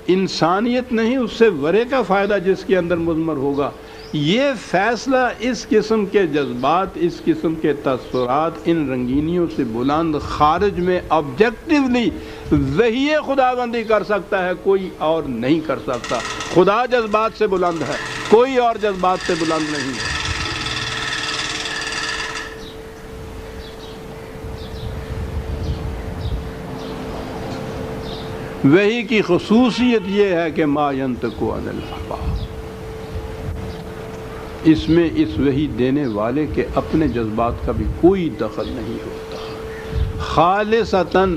انسانیت نہیں اس سے ورے کا فائدہ جس کے اندر مضمر ہوگا۔ یہ فیصلہ اس قسم کے جذبات، اس قسم کے تاثرات، ان رنگینیوں سے بلند خارج میں آبجیکٹیولی وہی خداوندی کر سکتا ہے، کوئی اور نہیں کر سکتا۔ خدا جذبات سے بلند ہے، کوئی اور جذبات سے بلند نہیں ہے۔ وحی کی خصوصیت یہ ہے کہ ما ینطق عن الہویٰ، اس میں اس وحی دینے والے کے اپنے جذبات کا بھی کوئی دخل نہیں ہوتا، خالصتاً۔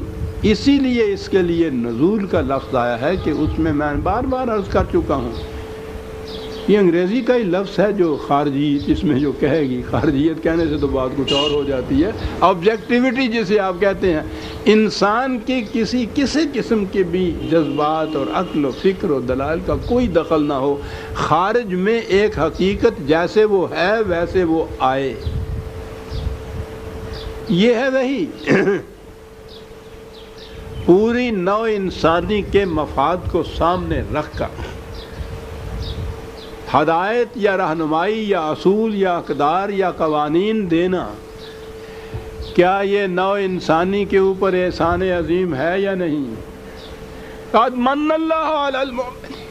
اسی لیے اس کے لیے نزول کا لفظ آیا ہے کہ اس میں بار بار عرض کر چکا ہوں، یہ انگریزی کا ہی لفظ ہے جو خارجی اس میں جو کہے گی، خارجیت کہنے سے تو بات کچھ اور ہو جاتی ہے، آبجیکٹیوٹی جسے آپ کہتے ہیں، انسان کی کسی قسم کے بھی جذبات اور عقل و فکر و دلائل کا کوئی دخل نہ ہو، خارج میں ایک حقیقت جیسے وہ ہے ویسے وہ آئے، یہ ہے وہی۔ پوری نوع انسانی کے مفاد کو سامنے رکھ کر ہدایت یا رہنمائی یا اصول یا اقدار یا قوانین دینا، کیا یہ نوع انسانی کے اوپر احسان عظیم ہے یا نہیں؟ قد من اللہ علی المؤمنین،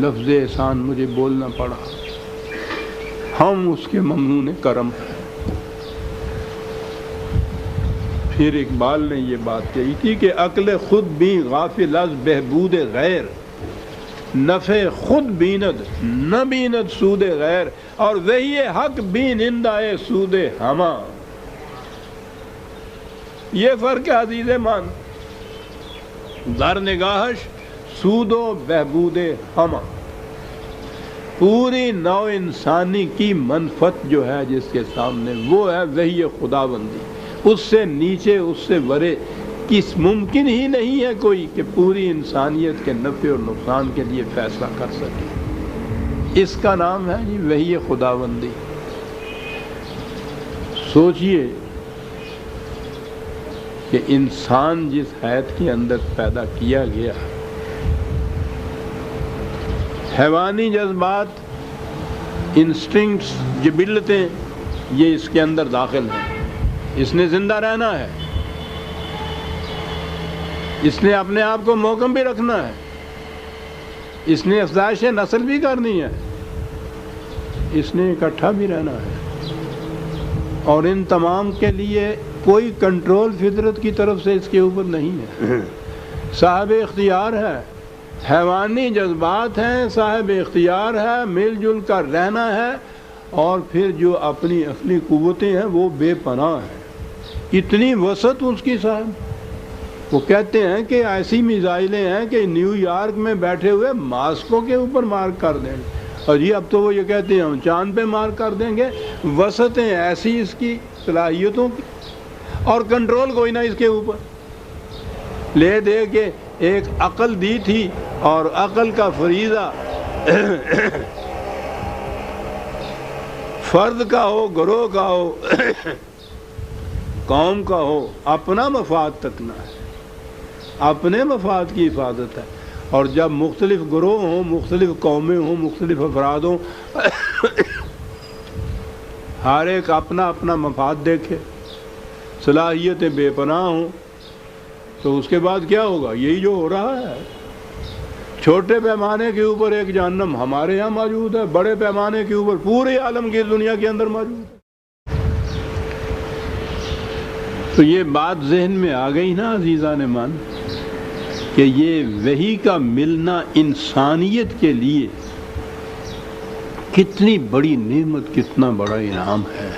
لفظ احسان مجھے بولنا پڑا، ہم اس کے ممنون کرم ہیں۔ پھر اقبال نے یہ بات کہی تھی کہ عقل خود بھی غافل از بہبود غیر، نفع خود بیند نہ بیند سود غیر، اور وہی حق بینندہ سود ہما۔ یہ فرق ہے عزیز مان، در نگاہش سود و بہبود ہما، پوری نوع انسانی کی منفعت جو ہے جس کے سامنے وہ ہے وہی خداوندی، اس سے نیچے اس سے ورے کس ممکن ہی نہیں ہے کوئی کہ پوری انسانیت کے نفع اور نقصان کے لیے فیصلہ کر سکے۔ اس کا نام ہے جی وحی خداوندی۔ سوچئے کہ انسان جس حیات کے اندر پیدا کیا گیا، حیوانی جذبات، انسٹنکٹس، جبلتیں، یہ اس کے اندر داخل ہیں۔ اس نے زندہ رہنا ہے، اس نے اپنے آپ کو محکم بھی رکھنا ہے، اس نے افزائش نسل بھی کرنی ہے، اس نے اکٹھا بھی رہنا ہے، اور ان تمام کے لیے کوئی کنٹرول فطرت کی طرف سے اس کے اوپر نہیں ہے۔ صاحب اختیار ہے، حیوانی جذبات ہیں، صاحب اختیار ہے، مل جل کر رہنا ہے، اور پھر جو اپنی اصلی قوتیں ہیں وہ بے پناہ ہیں، اتنی وسعت اس کی صاحب۔ وہ کہتے ہیں کہ ایسی میزائلیں ہیں کہ نیو یارک میں بیٹھے ہوئے ماسکو کے اوپر مار کر دیں گے، اور یہ اب تو وہ یہ کہتے ہیں ہم چاند پہ مار کر دیں گے۔ وسعتیں ایسی اس کی صلاحیتوں کی، اور کنٹرول کوئی نہ اس کے اوپر۔ لے دے کے ایک عقل دی تھی، اور عقل کا فریضہ فرد کا ہو، گروہ کا ہو، قوم کا ہو، اپنا مفاد تکنا ہے، اپنے مفاد کی حفاظت ہے۔ اور جب مختلف گروہ ہوں، مختلف قومیں ہوں، مختلف افراد ہوں، ہر ایک اپنا اپنا مفاد دیکھے، صلاحیتیں بے پناہ ہوں، تو اس کے بعد کیا ہوگا؟ یہی جو ہو رہا ہے۔ چھوٹے پیمانے کے اوپر ایک جہنم ہمارے ہاں موجود ہے، بڑے پیمانے کے اوپر پورے عالم کی دنیا کے اندر موجود ہے۔ تو یہ بات ذہن میں آ گئی نا عزیزان مان، کہ یہ وحی کا ملنا انسانیت کے لیے کتنی بڑی نعمت، کتنا بڑا انعام ہے۔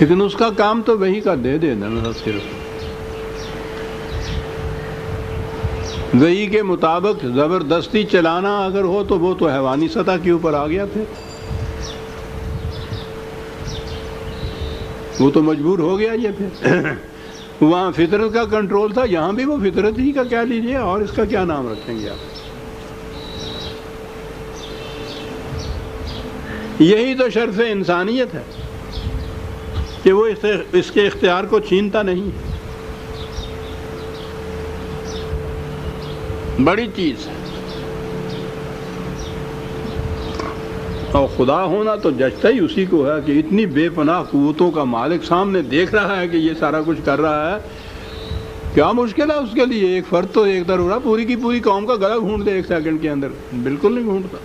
لیکن اس کا کام تو وحی کا دے دینا نا، صرف وحی کے مطابق زبردستی چلانا اگر ہو تو وہ تو حیوانی سطح کے اوپر آ گیا، پھر وہ تو مجبور ہو گیا۔ یہ پھر وہاں فطرت کا کنٹرول تھا، یہاں بھی وہ فطرت ہی کا کہہ لیجئے، اور اس کا کیا نام رکھیں گے آپ؟ یہی تو شرف انسانیت ہے کہ وہ اس کے اختیار کو چھینتا نہیں۔ بڑی چیز ہے، اور خدا ہونا تو جچتا ہی اسی کو ہے کہ اتنی بے پناہ قوتوں کا مالک سامنے دیکھ رہا ہے کہ یہ سارا کچھ کر رہا ہے۔ کیا مشکل ہے اس کے لیے؟ ایک فرد تو ایک طرف رہا، پوری کی پوری قوم کا گلا گھونٹ دے ایک سیکنڈ کے اندر، بالکل نہیں گھونٹتا۔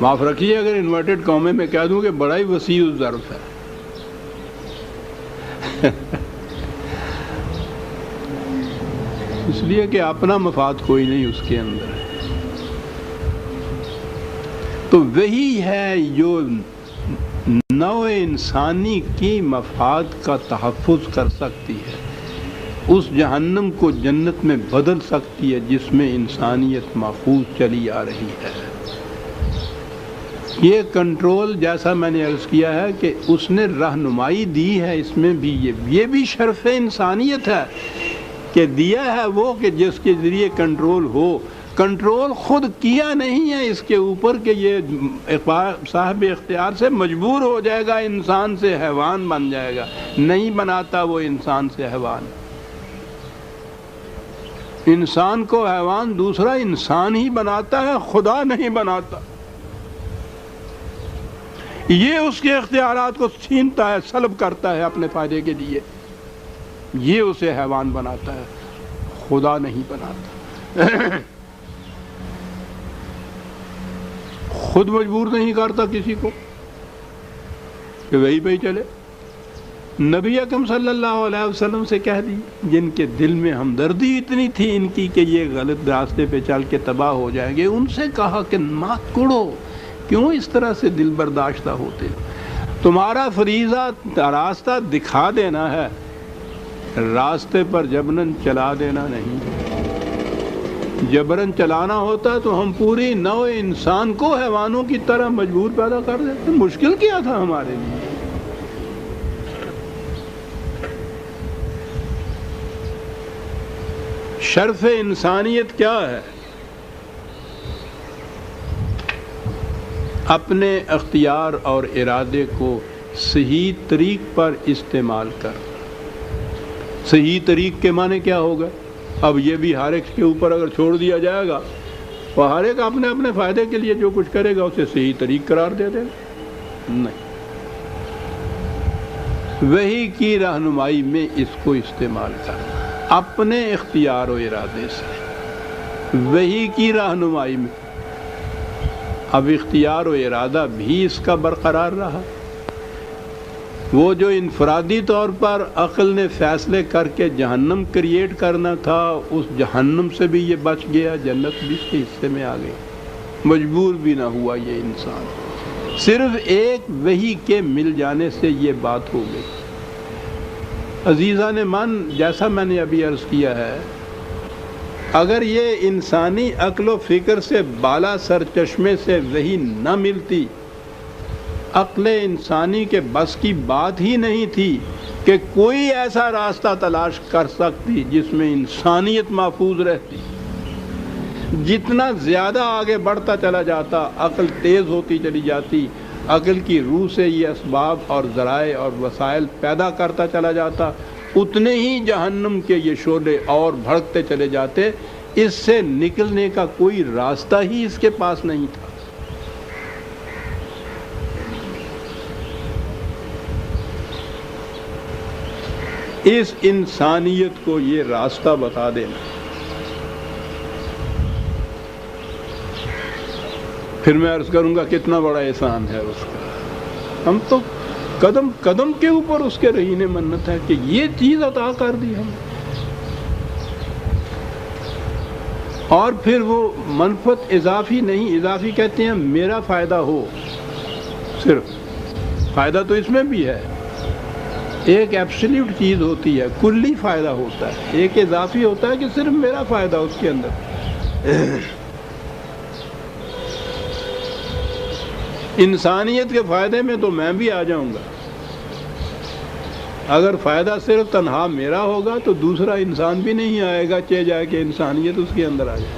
معاف رکھیے اگر انورٹڈ قومیں میں کہہ دوں کہ بڑا ہی وسیع ظرف ہے۔ اس لیے کہ اپنا مفاد کوئی نہیں اس کے اندر ہے۔ تو وہی ہے جو نوع انسانی کی مفاد کا تحفظ کر سکتی ہے، اس جہنم کو جنت میں بدل سکتی ہے جس میں انسانیت محفوظ چلی آ رہی ہے۔ یہ کنٹرول جیسا میں نے عرض کیا ہے کہ اس نے رہنمائی دی ہے، اس میں بھی یہ بھی شرف انسانیت ہے کہ دیا ہے وہ کہ جس کے ذریعے کنٹرول ہو۔ کنٹرول خود کیا نہیں ہے اس کے اوپر کہ یہ صاحب اختیار سے مجبور ہو جائے گا، انسان سے حیوان بن جائے گا، نہیں بناتا وہ انسان سے حیوان۔ انسان کو حیوان دوسرا انسان ہی بناتا ہے، خدا نہیں بناتا۔ یہ اس کے اختیارات کو چھینتا ہے، سلب کرتا ہے اپنے فائدے کے لیے، یہ اسے حیوان بناتا ہے، خدا نہیں بناتا۔ خود مجبور نہیں کرتا کسی کو کہ وہی پہ ہی چلے۔ نبی اکرم صلی اللہ علیہ وسلم سے کہہ دی، جن کے دل میں ہمدردی اتنی تھی ان کی کہ یہ غلط راستے پہ چل کے تباہ ہو جائیں گے، ان سے کہا کہ مات کوڑو، کیوں اس طرح سے دل برداشتہ ہوتے؟ تمہارا فریضہ راستہ دکھا دینا ہے، راستے پر جبرن چلا دینا نہیں۔ جبرن چلانا ہوتا تو ہم پوری نوع انسان کو حیوانوں کی طرح مجبور پیدا کر دیتے، مشکل کیا تھا ہمارے لیے؟ شرف انسانیت کیا ہے؟ اپنے اختیار اور ارادے کو صحیح طریق پر استعمال کر۔ صحیح طریق کے معنی کیا ہوگا؟ اب یہ بھی ہر ایک کے اوپر اگر چھوڑ دیا جائے گا تو ہر ایک اپنے اپنے فائدے کے لیے جو کچھ کرے گا اسے صحیح طریق قرار دے دے گا؟ نہیں، وحی کی رہنمائی میں اس کو استعمال کر، اپنے اختیار و ارادے سے وحی کی رہنمائی میں۔ اب اختیار و ارادہ بھی اس کا برقرار رہا۔ وہ جو انفرادی طور پر عقل نے فیصلے کر کے جہنم کریٹ کرنا تھا، اس جہنم سے بھی یہ بچ گیا، جنت بھی اس کے حصے میں آ گئی، مجبور بھی نہ ہوا یہ انسان، صرف ایک وحی کے مل جانے سے یہ بات ہو گئی۔ عزیزان من، جیسا میں نے ابھی عرض کیا ہے، اگر یہ انسانی عقل و فکر سے بالا سر چشمے سے وحی نہ ملتی، عقل انسانی کے بس کی بات ہی نہیں تھی کہ کوئی ایسا راستہ تلاش کر سکتی جس میں انسانیت محفوظ رہتی۔ جتنا زیادہ آگے بڑھتا چلا جاتا، عقل تیز ہوتی چلی جاتی، عقل کی روح سے یہ اسباب اور ذرائع اور وسائل پیدا کرتا چلا جاتا، اتنے ہی جہنم کے یہ شعلے اور بھڑکتے چلے جاتے۔ اس سے نکلنے کا کوئی راستہ ہی اس کے پاس نہیں تھا۔ اس انسانیت کو یہ راستہ بتا دینا، پھر میں عرض کروں گا کتنا بڑا احسان ہے اس کا۔ ہم تو قدم قدم کے اوپر اس کے رہینے منت ہے کہ یہ چیز عطا کر دی ہم، اور پھر وہ منفعت اضافی نہیں، اضافی کہتے ہیں میرا فائدہ ہو، صرف فائدہ تو اس میں بھی ہے، ایک ایبسلیوٹ چیز ہوتی ہے، کلی فائدہ ہوتا ہے، ایک اضافی ہوتا ہے کہ صرف میرا فائدہ اس کے اندر۔ انسانیت کے فائدے میں تو میں بھی آ جاؤں گا، اگر فائدہ صرف تنہا میرا ہوگا تو دوسرا انسان بھی نہیں آئے گا، چاہے جائے کہ انسانیت اس کے اندر آ جائے۔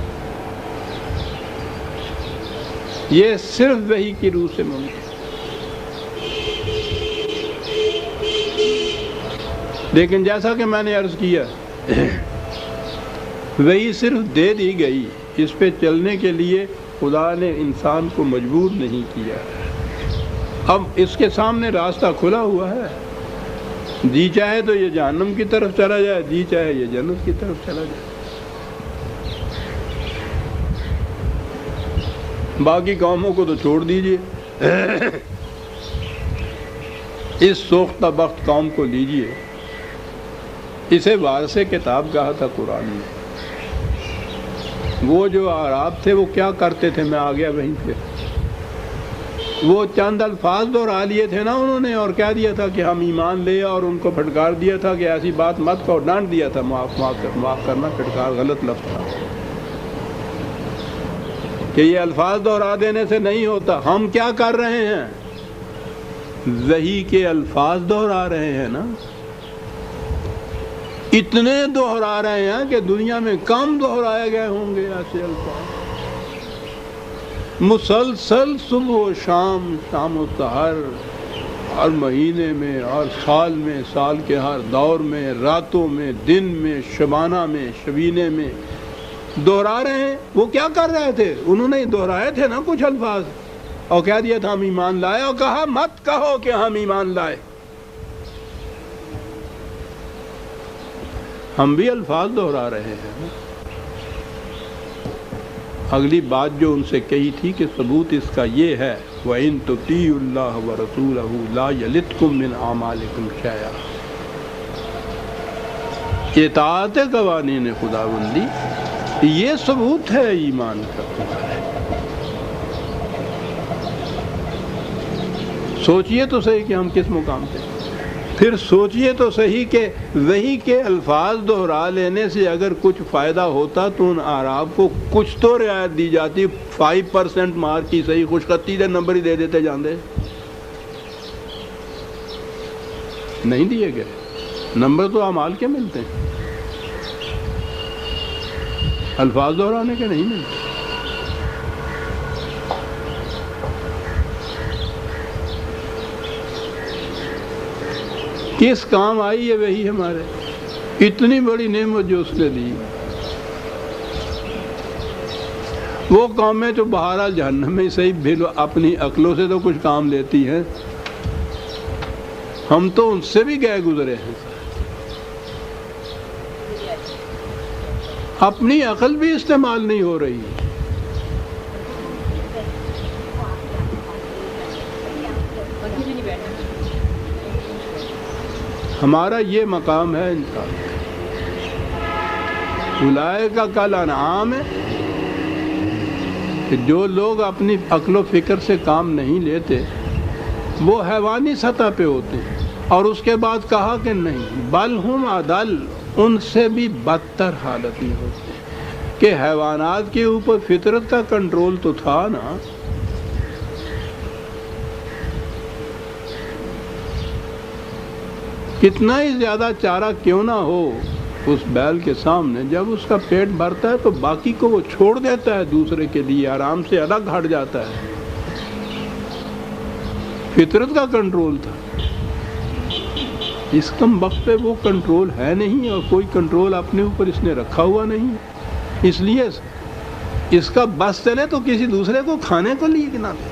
یہ صرف وحی کی روح سے ممکن۔ لیکن جیسا کہ میں نے عرض کیا، وہی صرف دے دی گئی، اس پہ چلنے کے لیے خدا نے انسان کو مجبور نہیں کیا۔ اب اس کے سامنے راستہ کھلا ہوا ہے، جی چاہے تو یہ جہنم کی طرف چلا جائے، جی چاہے یہ جنت کی طرف چلا جائے۔ باقی قوموں کو تو چھوڑ دیجئے، اس سوختہ بخت قوم کو لیجئے، اسے وارث کتاب کہا تھا قرآن میں۔ وہ جو اعراب تھے وہ کیا کرتے تھے، میں آ گیا وہیں پہ، وہ چند الفاظ دہرا لیے تھے نا انہوں نے، اور کہہ دیا تھا کہ ہم ایمان لے، اور ان کو پھٹکار دیا تھا کہ ایسی بات مت کہو، ڈانٹ دیا تھا، معاف کرنا، پھٹکار غلط لفظ تھا، کہ یہ الفاظ دہرا دینے سے نہیں ہوتا۔ ہم کیا کر رہے ہیں؟ وحی کے الفاظ دہرا رہے ہیں نا، اتنے دہرا رہے ہیں کہ دنیا میں کم دہرائے گئے ہوں گے ایسے الفاظ، مسلسل صبح و شام، شام و سحر، ہر مہینے میں، ہر سال میں، سال کے ہر دور میں، راتوں میں، دن میں، شبانہ میں، شبینے میں دہرا رہے ہیں۔ وہ کیا کر رہے تھے؟ انہوں نے دہرائے تھے نا کچھ الفاظ، اور کہہ دیا تھا ہم ایمان لائے، اور کہا مت کہو کہ ہم ایمان لائے۔ ہم بھی الفاظ دہرا رہے ہیں۔ اگلی بات جو ان سے کہی تھی کہ ثبوت اس کا یہ ہے، وَإِن تُطِيعُوا اللَّهَ وَرَسُولَهُ لَا يَلِتْكُم مِّنْ أَعْمَالِكُمْ شَيْئًا۔ اطاعت قوانین خداوندی، یہ ثبوت ہے ایمان کا۔ سوچئے تو صحیح کہ ہم کس مقام پہ، پھر سوچئے تو صحیح کہ وہی کے الفاظ دہرا لینے سے اگر کچھ فائدہ ہوتا تو ان اعراب کو کچھ تو رعایت دی جاتی۔ 5% مارک کی صحیح خوش خطی دے نمبر ہی دے دیتے جاندے، نہیں دیے گئے، نمبر تو اعمال کے ملتے ہیں، الفاظ دہرانے کے نہیں ملتے۔ کس کام آئی ہے وہی ہمارے؟ اتنی بڑی نعمت جو اس نے دی. وہ قومیں تو بہرحال جہنم میں صحیح بھی اپنی عقلوں سے تو کچھ کام لیتی ہیں، ہم تو ان سے بھی گئے گزرے ہیں. اپنی عقل بھی استعمال نہیں ہو رہی. ہمارا یہ مقام ہے ان کا. اولئک کالانعام ہے کہ جو لوگ اپنی عقل و فکر سے کام نہیں لیتے وہ حیوانی سطح پہ ہوتے ہیں. اور اس کے بعد کہا کہ نہیں، بل ہم اضل، ان سے بھی بدتر حالت میں ہوتے ہیں کہ حیوانات کے اوپر فطرت کا کنٹرول تو تھا نا. کتنا ہی زیادہ چارہ کیوں نہ ہو اس بیل کے سامنے، جب اس کا پیٹ بھرتا ہے تو باقی کو وہ چھوڑ دیتا ہے دوسرے کے لیے، آرام سے الگ ہٹ جاتا ہے. فطرت کا کنٹرول تھا. اس کم وقت پہ وہ کنٹرول ہے نہیں، اور کوئی کنٹرول اپنے اوپر اس نے رکھا ہوا نہیں. اس لیے اس کا بس چلے تو کسی دوسرے کو کھانے کو لیے کہ نہ دے،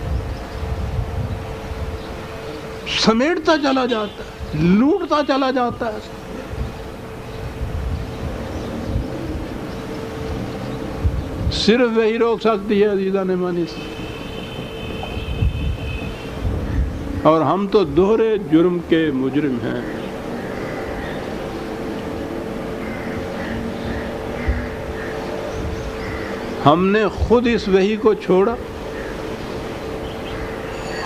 سمیٹتا چلا جاتا ہے، لوٹتا چلا جاتا ہے. صرف وہی روک سکتی ہے عزیزان مانی سے. اور ہم تو دوہرے جرم کے مجرم ہیں. ہم نے خود اس وحی کو چھوڑا،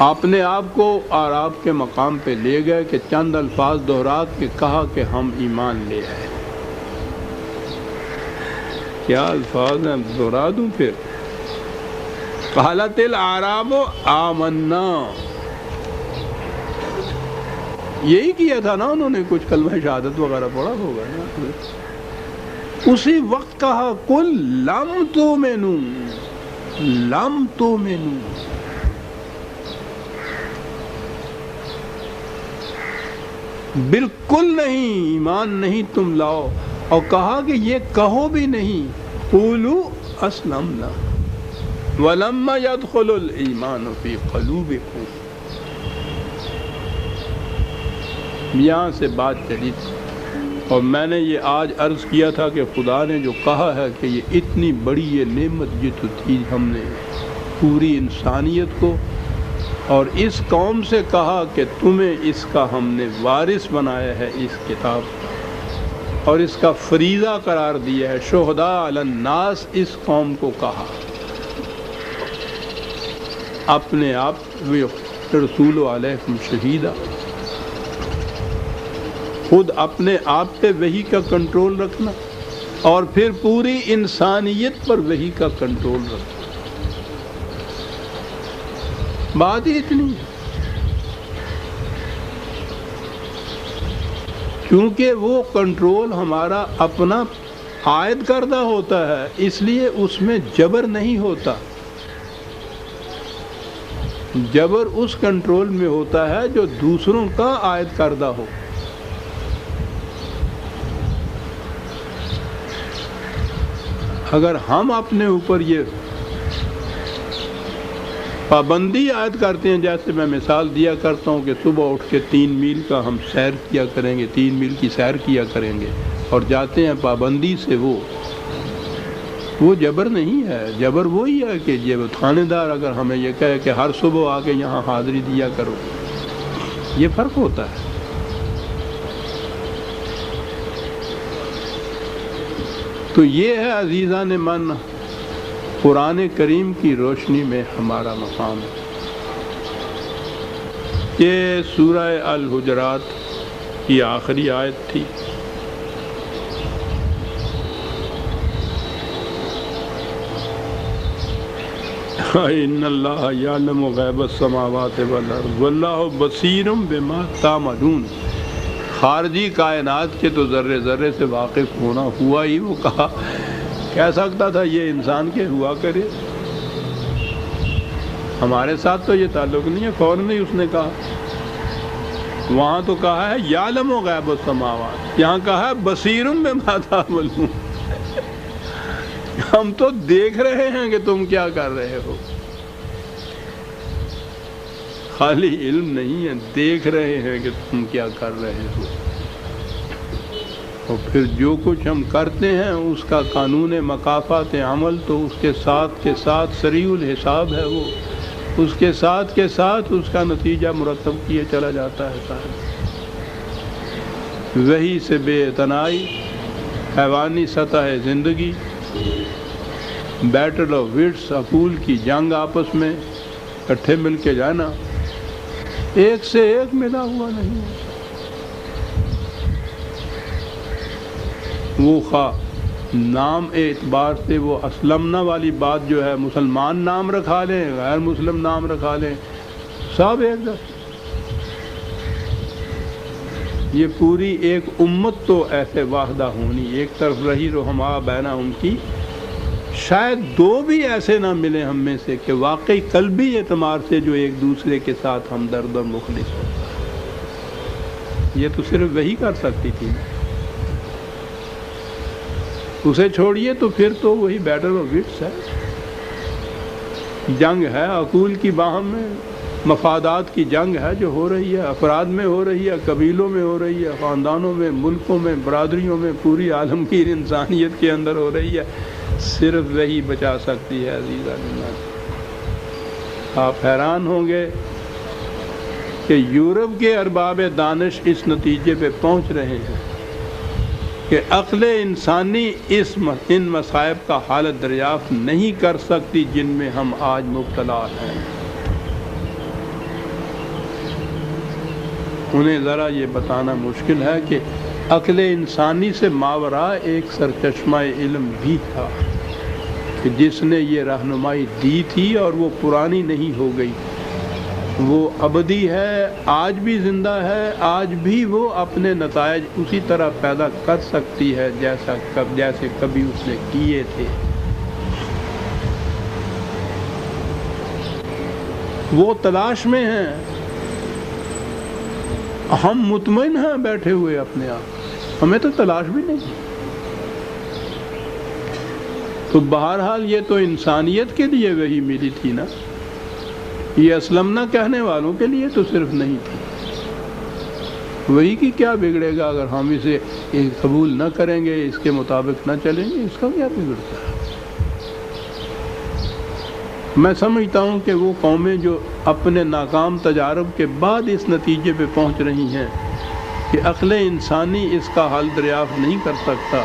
اپنے آپ کو اور آپ کے مقام پہ لے گئے کہ چند الفاظ دہرا کے کہا کہ ہم ایمان لے آئے. کیا الفاظ ہیں، دہرا دوں پھر. قالت الاعراب آمنا، یہی کیا تھا نا انہوں نے، کچھ کلمہ شہادت وغیرہ پڑھا ہوگا نا. اسی وقت کہا قل لم تؤمنوا، لم تؤمنوا، بالکل نہیں، ایمان نہیں تم لاؤ. اور کہا کہ یہ کہو بھی نہیں، قولوا اسلمنا ولما يدخل الایمان فی قلوبکم. یہاں سے بات چلی تھی، اور میں نے یہ آج عرض کیا تھا کہ خدا نے جو کہا ہے کہ یہ اتنی بڑی یہ نعمت یہ تو تھی، ہم نے پوری انسانیت کو اور اس قوم سے کہا کہ تمہیں اس کا ہم نے وارث بنایا ہے اس کتاب کا، اور اس کا فریضہ قرار دیا ہے. شہداء علی الناس اس قوم کو کہا، اپنے آپ رسول علیکم شہیدہ، خود اپنے آپ پہ وحی کا کنٹرول رکھنا اور پھر پوری انسانیت پر وحی کا کنٹرول رکھنا. بات ہی اتنی ہے. کیونکہ وہ کنٹرول ہمارا اپنا عائد کردہ ہوتا ہے، اس لیے اس میں جبر نہیں ہوتا. جبر اس کنٹرول میں ہوتا ہے جو دوسروں کا عائد کردہ ہو. اگر ہم اپنے اوپر یہ پابندی عائد کرتے ہیں، جیسے میں مثال دیا کرتا ہوں کہ صبح اٹھ کے 3 میل کا ہم سیر کیا کریں گے، 3 میل کی سیر کیا کریں گے، اور جاتے ہیں پابندی سے، وہ جبر نہیں ہے. جبر وہی ہے کہ یہ تھانے دار اگر ہمیں یہ کہے کہ ہر صبح آ کے یہاں حاضری دیا کرو، یہ فرق ہوتا ہے. تو یہ ہے عزیزان من قرآن کریم کی روشنی میں ہمارا مقام. یہ سورہ الحجرات کی آخری آیت تھی. ان اللہ یعلم غیب السماوات والارض واللہ بصیر بما تعملون. خارجی کائنات کے تو ذرے ذرے سے واقف ہونا ہوا ہی. وہ کہا کہہ سکتا تھا یہ انسان کے ہوا کرے، ہمارے ساتھ تو یہ تعلق نہیں ہے. فوراً ہی اس نے کہا وہاں تو کہا ہے یعلم غیب السماوات، یہاں کہا ہے بصیر بما تعملون۔ ہم تو دیکھ رہے ہیں کہ تم کیا کر رہے ہو، خالی علم نہیں ہے، دیکھ رہے ہیں کہ تم کیا کر رہے ہو۔ اور پھر جو کچھ ہم کرتے ہیں اس کا قانون مکافات عمل تو اس کے ساتھ سریع الحساب ہے، وہ اس کے ساتھ اس کا نتیجہ مرتب کیے چلا جاتا ہے صاحب۔ وہی سے بے اعتنائی، حیوانی سطح زندگی، بیٹل آف وٹس، عقول کی جنگ، آپس میں اکٹھے مل کے جانا، ایک سے ایک ملا ہوا نہیں ہے۔ وہ خواہ نام اعتبار سے وہ اسلمنا والی بات جو ہے، مسلمان نام رکھا لیں، غیر مسلم نام رکھا لیں، سب ایک جیسے۔ یہ پوری ایک امت تو ایسے واحدہ ہونی، ایک طرف رہی رحماء بینہم کی، شاید دو بھی ایسے نہ ملیں ہم میں سے کہ واقعی قلبی اعتبار سے جو ایک دوسرے کے ساتھ ہمدرد اور مخلص ہو۔ یہ تو صرف وہی کر سکتی تھی، اسے چھوڑیے تو پھر تو وہی بیٹل آف وٹس ہے، جنگ ہے عقول کی باہم میں، مفادات کی جنگ ہے جو ہو رہی ہے، افراد میں ہو رہی ہے، قبیلوں میں ہو رہی ہے، خاندانوں میں، ملکوں میں، برادریوں میں، پوری عالمگیر انسانیت کے اندر ہو رہی ہے۔ صرف وہی بچا سکتی ہے عزیزان۔ آپ حیران ہوں گے کہ یورپ کے ارباب دانش اس نتیجے پہ پہنچ رہے ہیں کہ عقل انسانی ان مصائب کا حالت دریافت نہیں کر سکتی جن میں ہم آج مبتلا ہیں۔ انہیں ذرا یہ بتانا مشکل ہے کہ عقل انسانی سے ماوراء ایک سرچشمہ علم بھی تھا کہ جس نے یہ رہنمائی دی تھی، اور وہ پرانی نہیں ہو گئی، وہ ابدی ہے، آج بھی زندہ ہے، آج بھی وہ اپنے نتائج اسی طرح پیدا کر سکتی ہے جیسے کبھی اس نے کیے تھے۔ وہ تلاش میں ہیں، ہم مطمئن ہیں بیٹھے ہوئے اپنے آپ، ہمیں تو تلاش بھی نہیں۔ تو بہرحال یہ تو انسانیت کے لیے وہی ملی تھی نا، یہ اسلمنا کہنے والوں کے لیے تو صرف نہیں تھی۔ وہی کی کیا بگڑے گا اگر ہم اسے قبول نہ کریں گے، اس کے مطابق نہ چلیں گے، اس کا کیا بگڑتا ہے؟ میں سمجھتا ہوں کہ وہ قومیں جو اپنے ناکام تجارب کے بعد اس نتیجے پہ پہنچ رہی ہیں کہ عقل انسانی اس کا حل دریافت نہیں کر سکتا،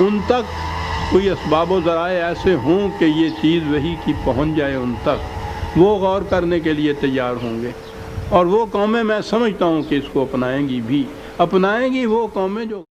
ان تک کوئی اسباب و ذرائع ایسے ہوں کہ یہ چیز وہی کی پہنچ جائے، ان تک وہ غور کرنے کے لیے تیار ہوں گے، اور وہ قومیں میں سمجھتا ہوں کہ اس کو اپنائیں گی وہ قومیں جو